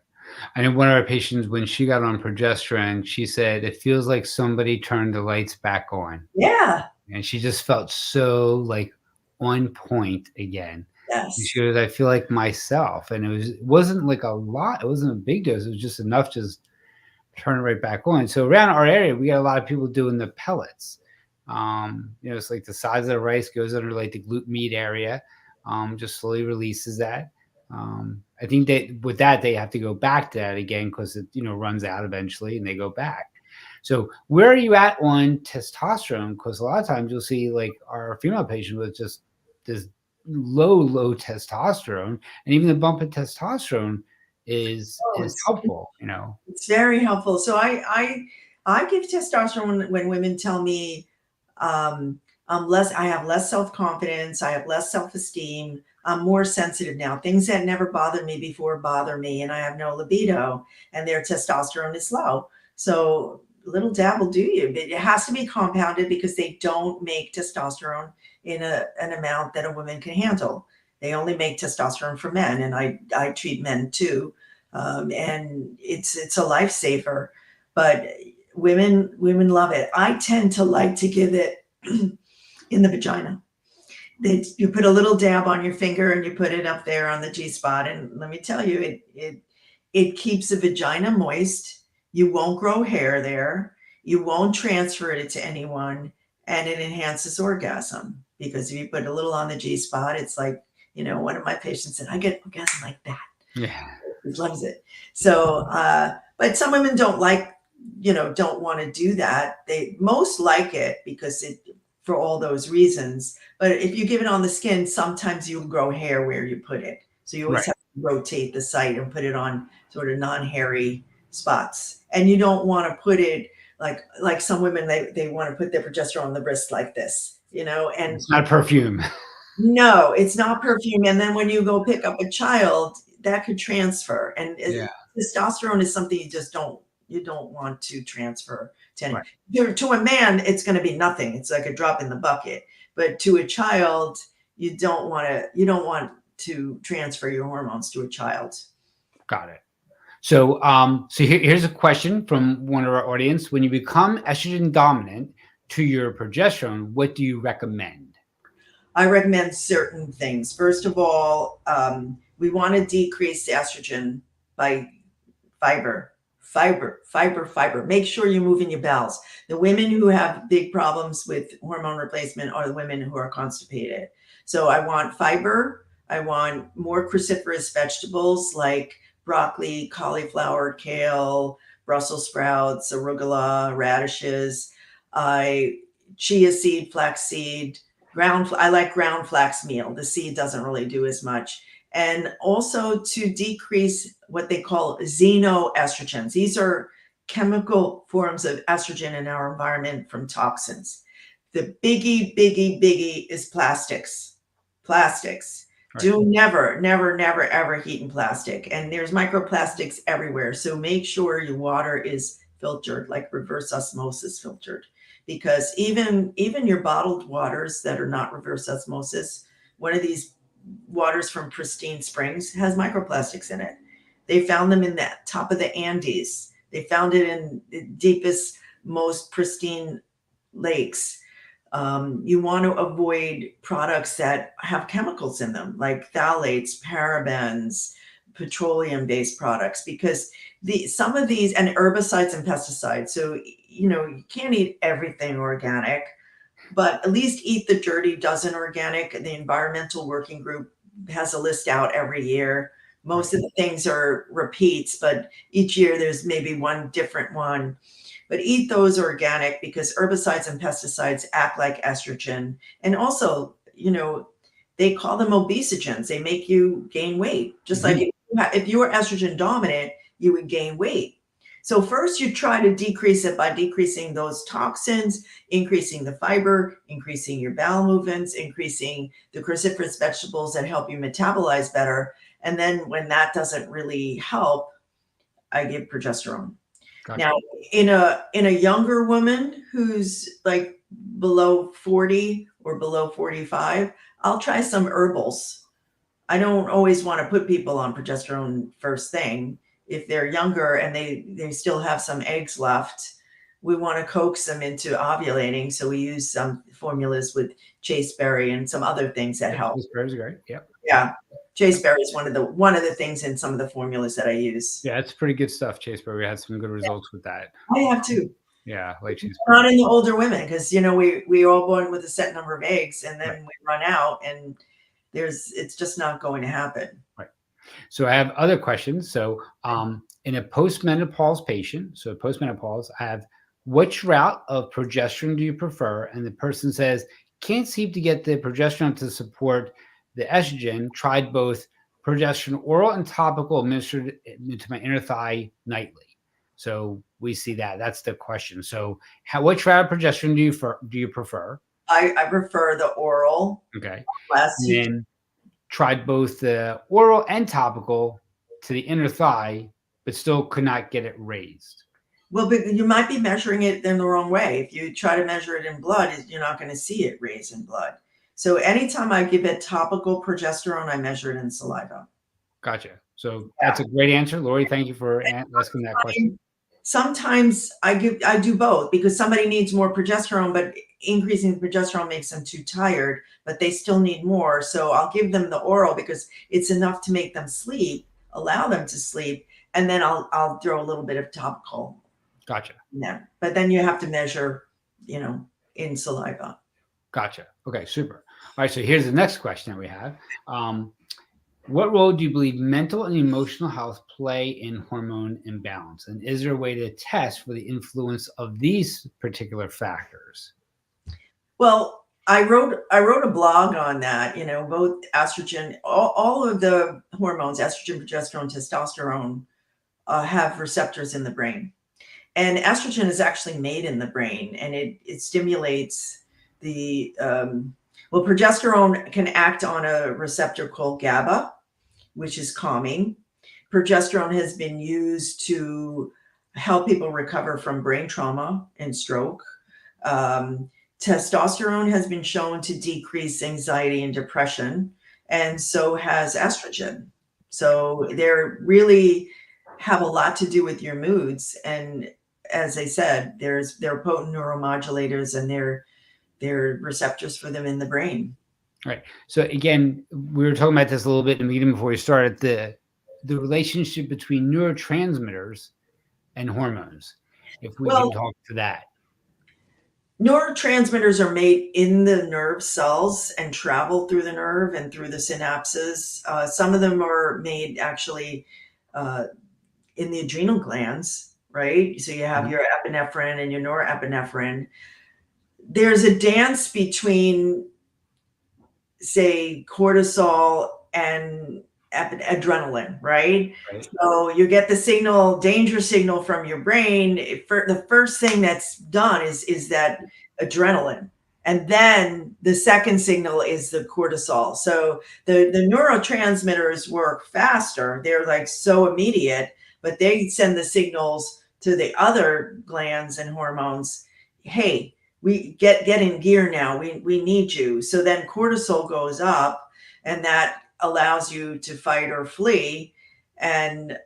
I know one of our patients, when she got on progesterone, she said, it feels like somebody turned the lights back on. Yeah. And she just felt so like on point again. Yes. And she goes, I feel like myself. And it wasn't like a lot. It wasn't a big dose. It was just enough to just turn it right back on. So around our area, we got a lot of people doing the pellets. It's like the size of the rice goes under like the glute med area, just slowly releases that. I think that with that, they have to go back to that again because it, runs out eventually and they go back. So where are you at on testosterone? Because a lot of times you'll see like our female patient with just this low testosterone, and even the bump of testosterone Oh, is helpful, you know. it's very helpful. So I give testosterone when women tell me I have less self-confidence, I have less self-esteem, I'm more sensitive now. Things that never bothered me before bother me, and I have no libido, and their testosterone is low. So a little dab will do you. But it has to be compounded because they don't make testosterone in an amount that a woman can handle. They only make testosterone for men, and I treat men too, and it's a lifesaver. But women love it. I tend to like to give it in the vagina. You put a little dab on your finger and you put it up there on the G spot, and let me tell you, it keeps the vagina moist. You won't grow hair there. You won't transfer it to anyone, and it enhances orgasm because if you put a little on the G spot, it's like, one of my patients said, I get orgasm like that. Yeah. He loves it. So, but some women don't don't want to do that. They most like it because for all those reasons. But if you give it on the skin, sometimes you'll grow hair where you put it. So you always Right. have to rotate the site and put it on sort of non-hairy spots. And you don't want to put it like some women, they want to put their progesterone on the wrist like this, and It's not perfume. no, it's not perfume. And then when you go pick up a child, that could transfer. And Yeah. testosterone is something you don't want to transfer to any. Right. To a man, it's going to be nothing. It's like a drop in the bucket. But to a child, you don't want to transfer your hormones to a child. Got it. So, here's a question from one of our audience. When you become estrogen dominant to your progesterone, what do you recommend? I recommend certain things. First of all, we want to decrease the estrogen by fiber. Make sure you're moving your bowels. The women who have big problems with hormone replacement are the women who are constipated. So I want fiber. I want more cruciferous vegetables like broccoli, cauliflower, kale, Brussels sprouts, arugula, radishes, chia seed, flax seed, I like ground flax meal. The seed doesn't really do as much. And also to decrease what they call xenoestrogens. These are chemical forms of estrogen in our environment from toxins. The biggie is plastics. Plastics. Right. Do never, ever heat in plastic. And there's microplastics everywhere. So make sure your water is filtered, like reverse osmosis filtered. Because even your bottled waters that are not reverse osmosis, one of these waters from pristine springs has microplastics in it. They found them in the top of the Andes. They found it in the deepest, most pristine lakes. You want to avoid products that have chemicals in them, like phthalates, parabens, petroleum-based products, because some of these, and herbicides and pesticides. So, you can't eat everything organic, but at least eat the dirty dozen organic. The Environmental Working Group has a list out every year. Most of the things are repeats, but each year there's maybe one different one. But eat those organic because herbicides and pesticides act like estrogen. And also, they call them obesogens. They make you gain weight. Just like if you were estrogen dominant, you would gain weight. So first you try to decrease it by decreasing those toxins, increasing the fiber, increasing your bowel movements, increasing the cruciferous vegetables that help you metabolize better. And then when that doesn't really help, I give progesterone. Gotcha. Now, in a younger woman who's like below 40 or below 45, I'll try some herbals. I don't always want to put people on progesterone first thing. If they're younger and they still have some eggs left, we want to coax them into ovulating. So we use some formulas with chasteberry and some other things that help. Chasteberry is great. Yep. Yeah. Chasteberry is one of the things in some of the formulas that I use. Yeah, it's pretty good stuff. Chasteberry, we had some good results with that. I have too. Yeah, like chasteberry. Not in the older women, because we all born with a set number of eggs, and then we run out, and it's just not going to happen. Right. So I have other questions. So in a postmenopause patient, I have, which route of progesterone do you prefer? And the person says, can't seem to get the progesterone to support the estrogen, tried both progesterone oral and topical administered into my inner thigh nightly. So we see that. That's the question. So which route of progesterone do you prefer? I prefer the oral. Okay. Last And you then tried both the oral and topical to the inner thigh, but still could not get it raised. Well, but you might be measuring it in the wrong way. If you try to measure it in blood, you're not going to see it raised in blood. So anytime I give it topical progesterone, I measure it in saliva. Gotcha. So that's a great answer, Lori. Thank you for asking that question. Sometimes I do both because somebody needs more progesterone, but increasing progesterone makes them too tired, but they still need more. So I'll give them the oral because it's enough to make them sleep, allow them to sleep, and then I'll throw a little bit of topical. Gotcha. Yeah, but then you have to measure, in saliva. Gotcha. Okay, super. All right, so here's the next question that we have. What role do you believe mental and emotional health play in hormone imbalance? And is there a way to test for the influence of these particular factors? Well, I wrote a blog on that, both estrogen, all of the hormones, estrogen, progesterone, testosterone, have receptors in the brain. And estrogen is actually made in the brain, and it stimulates the progesterone can act on a receptor called GABA, which is calming. Progesterone has been used to help people recover from brain trauma and stroke. Testosterone has been shown to decrease anxiety and depression, and so has estrogen. So they're really have a lot to do with your moods. And as I said, they're potent neuromodulators, and they're receptors for them in the brain. Right. So again, we were talking about this a little bit in the meeting before we started, the relationship between neurotransmitters and hormones. If we can talk to that. Neurotransmitters are made in the nerve cells and travel through the nerve and through the synapses. Some of them are made actually in the adrenal glands, right? So you have your epinephrine and your norepinephrine. There's a dance between, say, cortisol and adrenaline, right? So you get the signal, danger signal from your brain. The first thing that's done is that adrenaline. And then the second signal is the cortisol. So the neurotransmitters work faster. They're like so immediate, but they send the signals to the other glands and hormones. Hey, we get in gear now. We need you. So then cortisol goes up, and that allows you to fight or flee. And,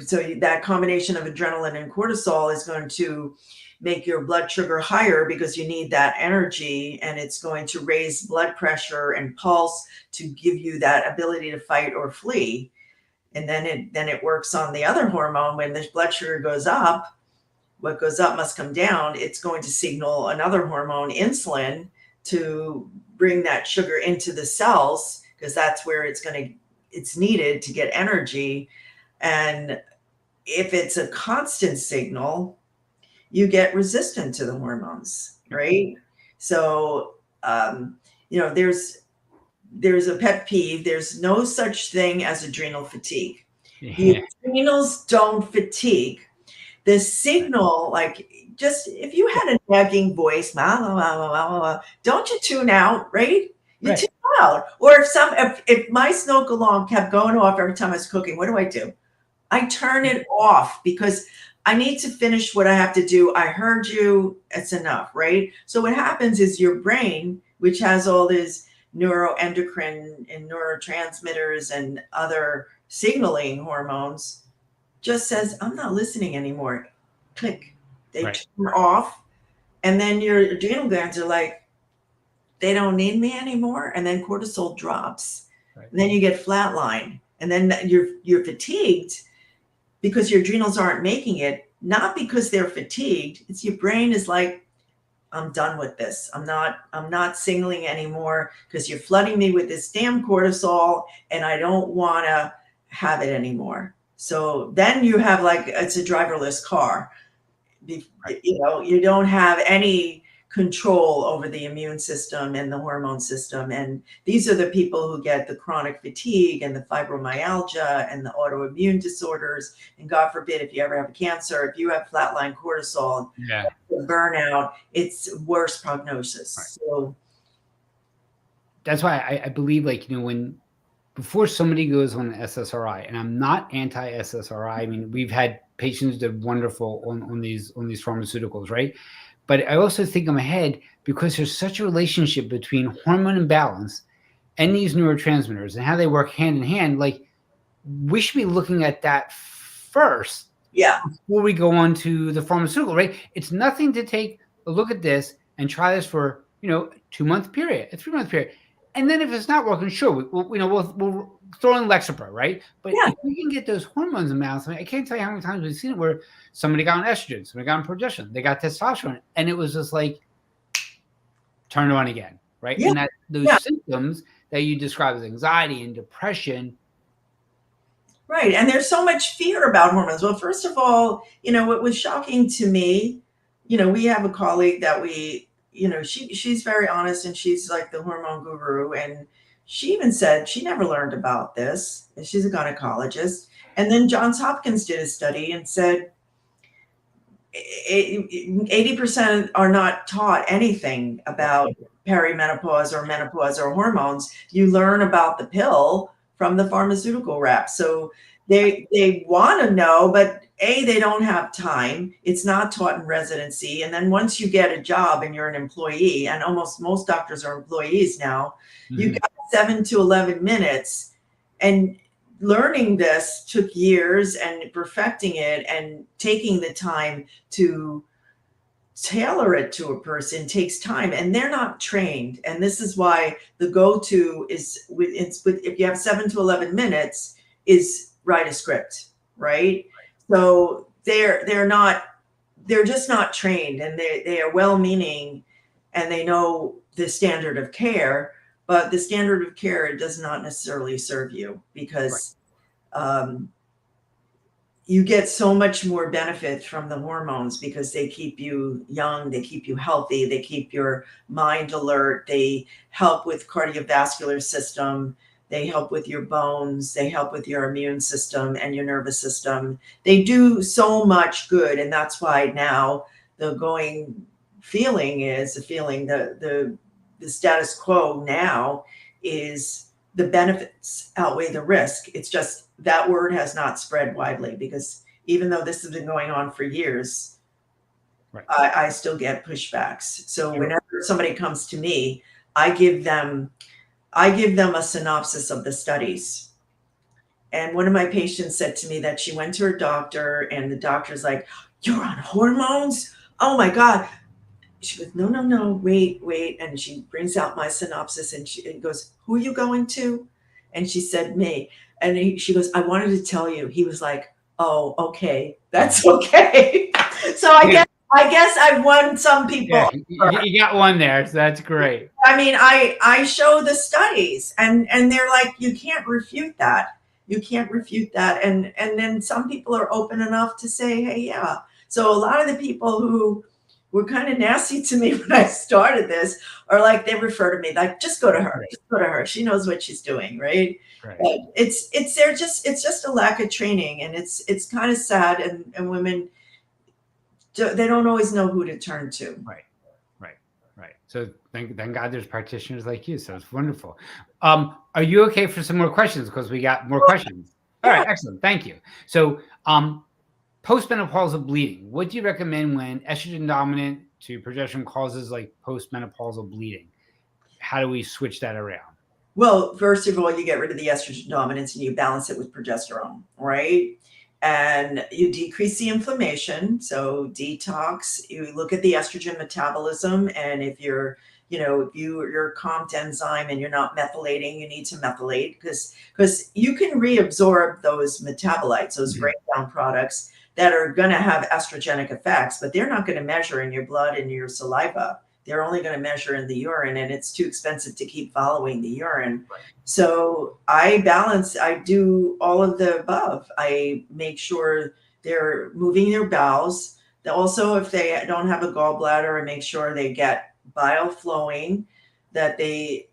so that combination of adrenaline and cortisol is going to make your blood sugar higher because you need that energy, and it's going to raise blood pressure and pulse to give you that ability to fight or flee. And then it works on the other hormone. When the blood sugar goes up, what goes up must come down. It's going to signal another hormone, insulin, to bring that sugar into the cells, because that's where it's needed to get energy. And if it's a constant signal, you get resistant to the hormones, right? So, there's a pet peeve. There's no such thing as adrenal fatigue. The adrenals don't fatigue. The signal, like, just if you had a nagging voice, don't you tune out, right? You tune out. Or if my smoke alarm kept going off every time I was cooking, what do? I turn it off because I need to finish what I have to do. I heard you. It's enough, right? So what happens is your brain, which has all these neuroendocrine and neurotransmitters and other signaling hormones, just says, I'm not listening anymore. Click. They turn off. And then your adrenal glands are like, they don't need me anymore. And then cortisol drops. And then you get flatline. And then you're fatigued because your adrenals aren't making it, not because they're fatigued. It's your brain is like, I'm done with this. I'm not signaling anymore because you're flooding me with this damn cortisol, and I don't want to have it anymore. So then you have it's a driverless car. You don't have any control over the immune system and the hormone system. And these are the people who get the chronic fatigue and the fibromyalgia and the autoimmune disorders. And God forbid, if you ever have cancer, if you have flatline cortisol, Yeah. burnout, it's worse prognosis. Right. So That's why I believe, like, when before somebody goes on an SSRI, and I'm not anti-SSRI. I mean, we've had patients that are wonderful on these pharmaceuticals, right? But I also think in my head, because there's such a relationship between hormone imbalance and these neurotransmitters and how they work hand in hand, like, we should be looking at that first yeah, before we go on to the pharmaceutical, right? It's nothing to take a look at this and try this for, a 2-month period, a 3-month period. And then if it's not working, sure, we'll throw in Lexapro, right? But yeah, if we can get those hormones in balance, I mean, I can't tell you how many times we've seen it where somebody got on estrogen, somebody got on progesterone, they got testosterone, and it was just like, turn on again, right? yeah, And that those yeah. symptoms that you describe as anxiety and depression. Right. And there's so much fear about hormones. Well, first of all, what was shocking to me, we have a colleague that she's very honest and she's like the hormone guru. And she even said she never learned about this. And she's a gynecologist. And then Johns Hopkins did a study and said 80% are not taught anything about perimenopause or menopause or hormones. You learn about the pill from the pharmaceutical rep. So they want to know, but they don't have time. It's not taught in residency. And then once you get a job and you're an employee, and almost most doctors are employees now, you got 7 to 11 minutes. And learning this took years, and perfecting it and taking the time to tailor it to a person takes time, and they're not trained. And this is why the go-to is if you have 7 to 11 minutes is write a script, right? So they're just not trained, and they are well-meaning, and they know the standard of care, but the standard of care does not necessarily serve you, because you get so much more benefit from the hormones, because they keep you young, they keep you healthy, they keep your mind alert, they help with cardiovascular system, they help with your bones, they help with your immune system and your nervous system. They do so much good. And that's why now the going feeling is the status quo now is the benefits outweigh the risk. It's just that word has not spread widely, because even though this has been going on for years, Right. I still get pushbacks. So whenever somebody comes to me, I give them a synopsis of the studies. And one of my patients said to me that she went to her doctor, and the doctor's like, "You're on hormones? Oh my God." She goes, no, wait. And she brings out my synopsis, and she goes, "Who are you going to?" And she said, "Me." And she goes, "I wanted to tell you." He was like, "Oh, okay, that's okay." So I guess I've won some people. Yeah, you got one there, so that's great. I mean, I show the studies, and they're like, you can't refute that. You can't refute that. And then some people are open enough to say, "Hey, yeah." So a lot of the people who were kind of nasty to me when I started this are like, they refer to me like, "Just go to her. Right. Just go to her. She knows what she's doing." Right. Right. But it's just a lack of training, and it's kind of sad. And women, they don't always know who to turn to. Right. So thank God there's practitioners like you. So it's wonderful. Are you okay for some more questions? Because we got more questions. All right, excellent. Thank you. So postmenopausal bleeding. What do you recommend when estrogen dominant to progesterone causes like postmenopausal bleeding? How do we switch that around? Well, first of all, you get rid of the estrogen dominance and you balance it with progesterone, right? And you decrease the inflammation. So detox, you look at the estrogen metabolism. And if you're a COMT enzyme and you're not methylating, you need to methylate, because you can reabsorb those metabolites, those breakdown products that are going to have estrogenic effects, but they're not going to measure in your blood and your saliva. They're only going to measure in the urine, and it's too expensive to keep following the urine. Right. So I do all of the above. I make sure they're moving their bowels. Also, if they don't have a gallbladder, and make sure they get bile flowing, that they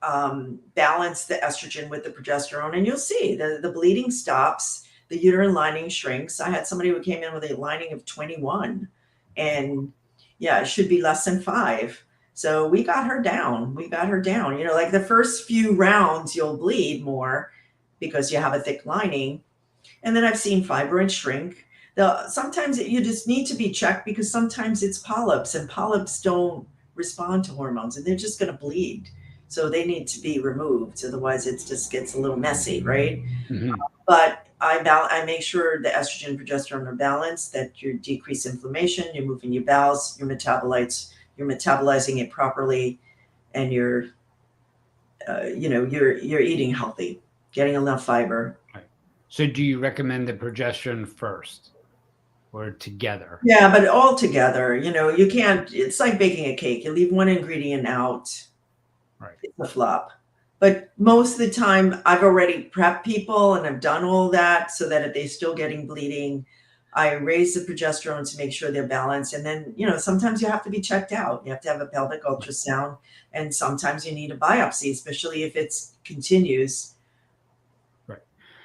balance the estrogen with the progesterone, and you'll see the bleeding stops, the uterine lining shrinks. I had somebody who came in with a lining of 21, and yeah, it should be less than 5. So we got her down. We got her down. You know, like the first few rounds, you'll bleed more because you have a thick lining. And then I've seen fibroids shrink. Sometimes you just need to be checked because sometimes it's polyps, and polyps don't respond to hormones, and they're just going to bleed. So they need to be removed. Otherwise, it just gets a little messy, right? Mm-hmm. But I make sure the estrogen and progesterone are balanced, that you decrease inflammation, you're moving your bowels, your metabolites, you're metabolizing it properly, and you're eating healthy, getting enough fiber. Right. So do you recommend the progesterone first or together? Yeah, but all together, you can't. It's like baking a cake. You leave one ingredient out, Right. it's a flop. But most of the time, I've already prepped people and I've done all that so that if they're still getting bleeding, I raise the progesterone to make sure they're balanced. And then, sometimes you have to be checked out. You have to have a pelvic ultrasound, and sometimes you need a biopsy, especially if it continues. Right.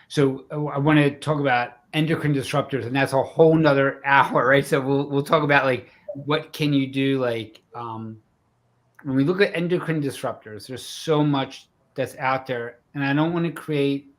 So I want to talk about endocrine disruptors, and that's a whole nother hour, right? So we'll talk about like what can you do, like when we look at endocrine disruptors, there's so much that's out there, and I don't want to create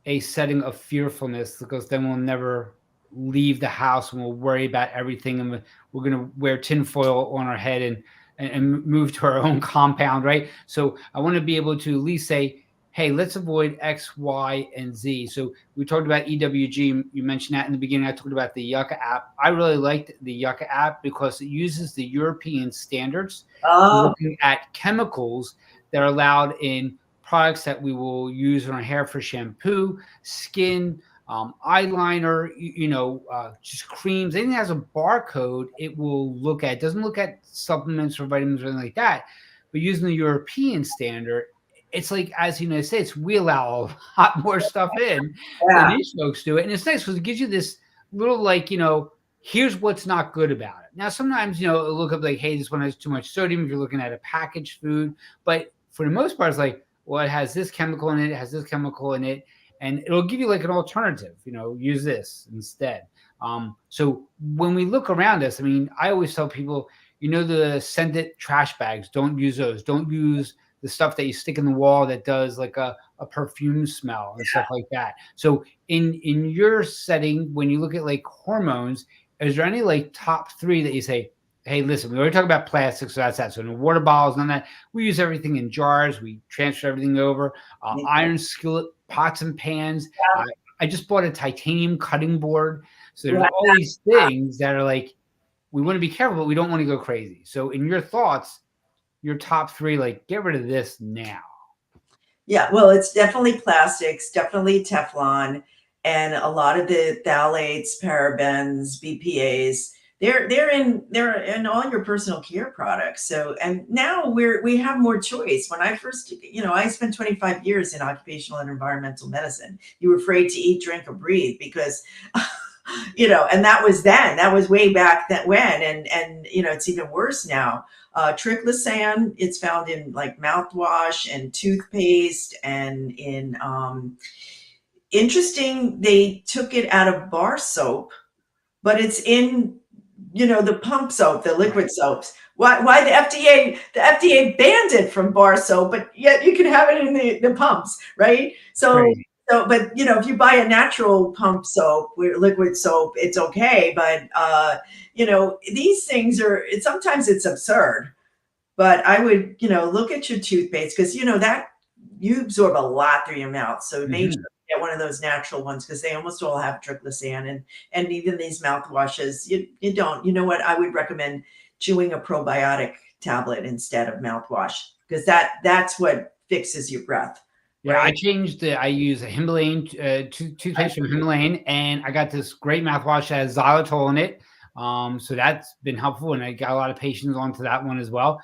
a setting of fearfulness because then we'll never leave the house and we'll worry about everything, and we're going to wear tinfoil on our head and move to our own compound, right? So I want to be able to at least say, hey, let's avoid X, Y, and Z. So we talked about EWG. You mentioned that in the beginning. I talked about the Yucca app. I really liked the Yucca app because it uses the European standards, looking at chemicals that are allowed in products that we will use on our hair for shampoo, skin, eyeliner, just creams. Anything that has a barcode, it will look at. It doesn't look at supplements or vitamins or anything like that. But using the European standard, it's like, as the United States, we allow a lot more stuff in than these folks do it. And it's nice because it gives you this little, like, here's what's not good about it. Now, sometimes, it'll look up like, hey, this one has too much sodium if you're looking at a packaged food. But for the most part, it's like, well, it has this chemical in it, it has this chemical in it, and it'll give you like an alternative, use this instead. So when we look around us, I mean, I always tell people, the scented trash bags, don't use those. Don't use the stuff that you stick in the wall that does like a perfume smell and stuff like that. So in your setting, when you look at like hormones, is there any like top 3 that you say, hey, listen, we already talked about plastics, so that's that. So no water bottles, none of that. We use everything in jars. We transfer everything over. Iron skillet, pots and pans. I just bought a titanium cutting board. So there's all these things that are like, we want to be careful, but we don't want to go crazy. So in your thoughts, your top 3, like, get rid of this now. Yeah, well, it's definitely plastics, definitely Teflon, and a lot of the phthalates, parabens, BPAs. They're in all your personal care products. So, and now we have more choice. When I first, I spent 25 years in occupational and environmental medicine. You were afraid to eat, drink, or breathe because and that was then. That was way back when, and it's even worse now. Triclosan, it's found in like mouthwash and toothpaste, and in interesting, they took it out of bar soap, but it's in the pump soap, the liquid soaps. Why the FDA banned it from bar soap, but yet you can have it in the pumps, right? But if you buy a natural pump soap, liquid soap, it's okay. But these things sometimes it's absurd. But I would look at your toothpaste because that you absorb a lot through your mouth. So make sure you get one of those natural ones because they almost all have triclosan, and even these mouthwashes, you don't. You know what? I would recommend chewing a probiotic tablet instead of mouthwash because that's what fixes your breath. Yeah, right? I use a Himalayan toothpaste from Himalayan, and I got this great mouthwash that has xylitol in it. So that's been helpful, and I got a lot of patients onto that one as well.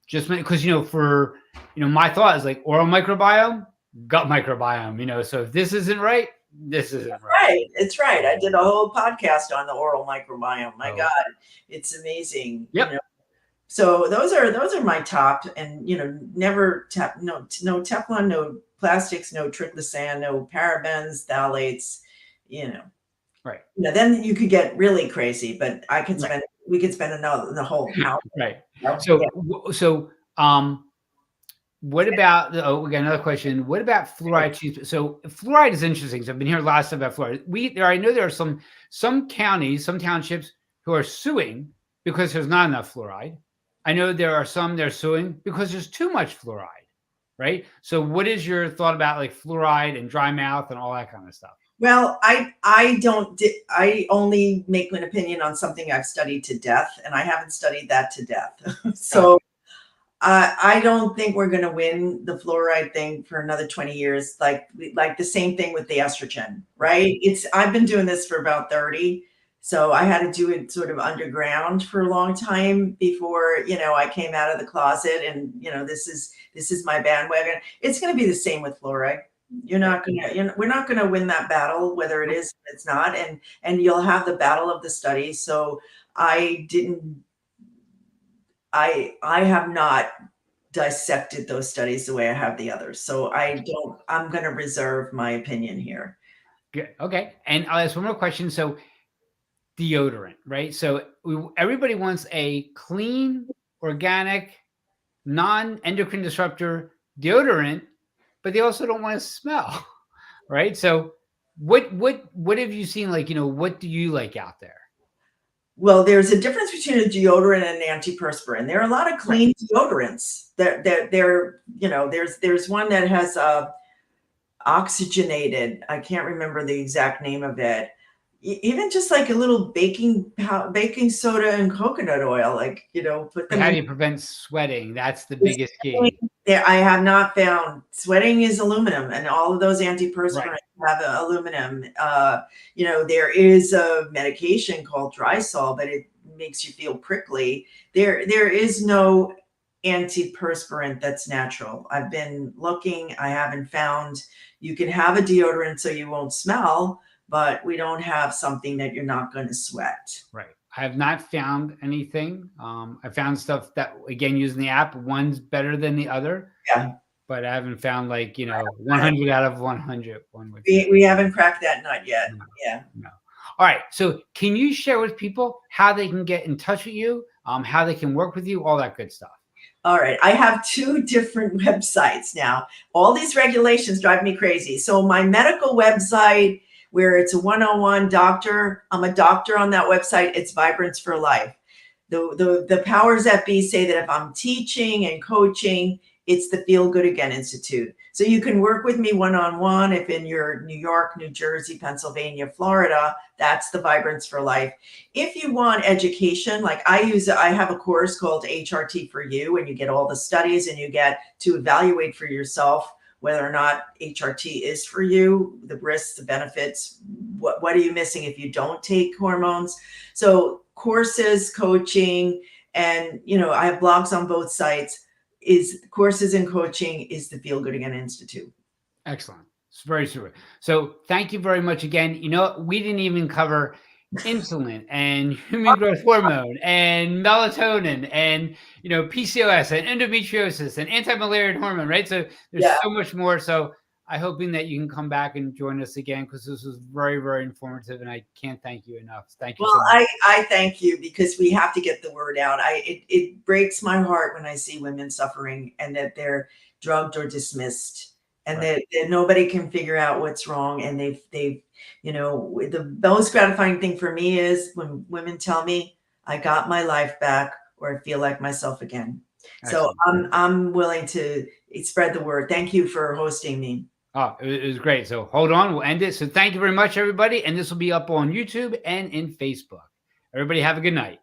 Just because, my thought is like oral microbiome, gut microbiome, so if this isn't right, this isn't right. right. It's right. I did a whole podcast on the oral microbiome. My Oh, God, it's amazing. yep. So those are my top, and never no Teflon, no plastics, no triclosan, no parabens, phthalates. You know, Right. then you could get really crazy. But Right. we could spend the whole hour. Right. Yeah. What about we got another question. What about fluoride treatment? So fluoride is interesting. So I've been hearing lots about fluoride. I know there are some counties, some townships who are suing because there's not enough fluoride. I know there are some they're suing because there's too much fluoride. Right. So what is your thought about like fluoride and dry mouth and all that kind of stuff? Well, I only make an opinion on something I've studied to death, and I haven't studied that to death. So I don't think we're going to win the fluoride thing for another 20 years. Like the same thing with the estrogen, right? I've been doing this for about 30. So I had to do it sort of underground for a long time before, I came out of the closet, and, this is my bandwagon. It's going to be the same with fluoride. We're not going to win that battle, whether it is, or it's not. And you'll have the battle of the studies. So I have not dissected those studies the way I have the others. So I'm going to reserve my opinion here. Good. Okay. And I'll ask one more question. So deodorant, right? So everybody wants a clean, organic, non-endocrine disruptor deodorant, but they also don't want to smell, right? So what have you seen? Like, what do you like out there? Well, there's a difference between a deodorant and an antiperspirant. There are a lot of clean deodorants that there's one that has oxygenated. I can't remember the exact name of it. Even just like a little baking soda and coconut oil, put them How do in. you prevent sweating? That's the biggest key. I have not found sweating is aluminum, and all of those antiperspirants have aluminum. There is a medication called Drysol, but it makes you feel prickly. There is no antiperspirant that's natural. I've been looking. I haven't found. You can have a deodorant so you won't smell, but we don't have something that you're not going to sweat. Right. I have not found anything. I found stuff that, again, using the app, one's better than the other. Yeah. But I haven't found 100 out of 100. We haven't cracked that nut yet. No. Yeah. No. All right. So can you share with people how they can get in touch with you, how they can work with you, all that good stuff? All right. I have 2 different websites now. All these regulations drive me crazy. So my medical website, where it's a one-on-one doctor, I'm a doctor on that website. It's Vibrance for Life. The powers that be say that if I'm teaching and coaching, it's the Feel Good Again Institute. So you can work with me one-on-one. If in your New York, New Jersey, Pennsylvania, Florida, that's the Vibrance for Life. If you want education, like I have a course called HRT for You, and you get all the studies and you get to evaluate for yourself whether or not HRT is for you, the risks, the benefits, what are you missing if you don't take hormones? So courses, coaching, and I have blogs on both sites. Courses and coaching is the Feel Good Again Institute. Excellent. It's very super. So thank you very much again. We didn't even cover insulin and human growth hormone and melatonin and PCOS and endometriosis and anti-malarial hormone, right? So there's so much more. So I'm hoping that you can come back and join us again, because this was very, very informative, and I can't thank you enough. Thank you. Well, so much. I thank you, because we have to get the word out. It breaks my heart when I see women suffering and that they're drugged or dismissed, and that nobody can figure out what's wrong. And they've the most gratifying thing for me is when women tell me I got my life back, or I feel like myself again. Excellent. So I'm willing to spread the word. Thank you for hosting me. Oh, it was great. So hold on, we'll end it. So thank you very much, everybody. And this will be up on YouTube and in Facebook. Everybody have a good night.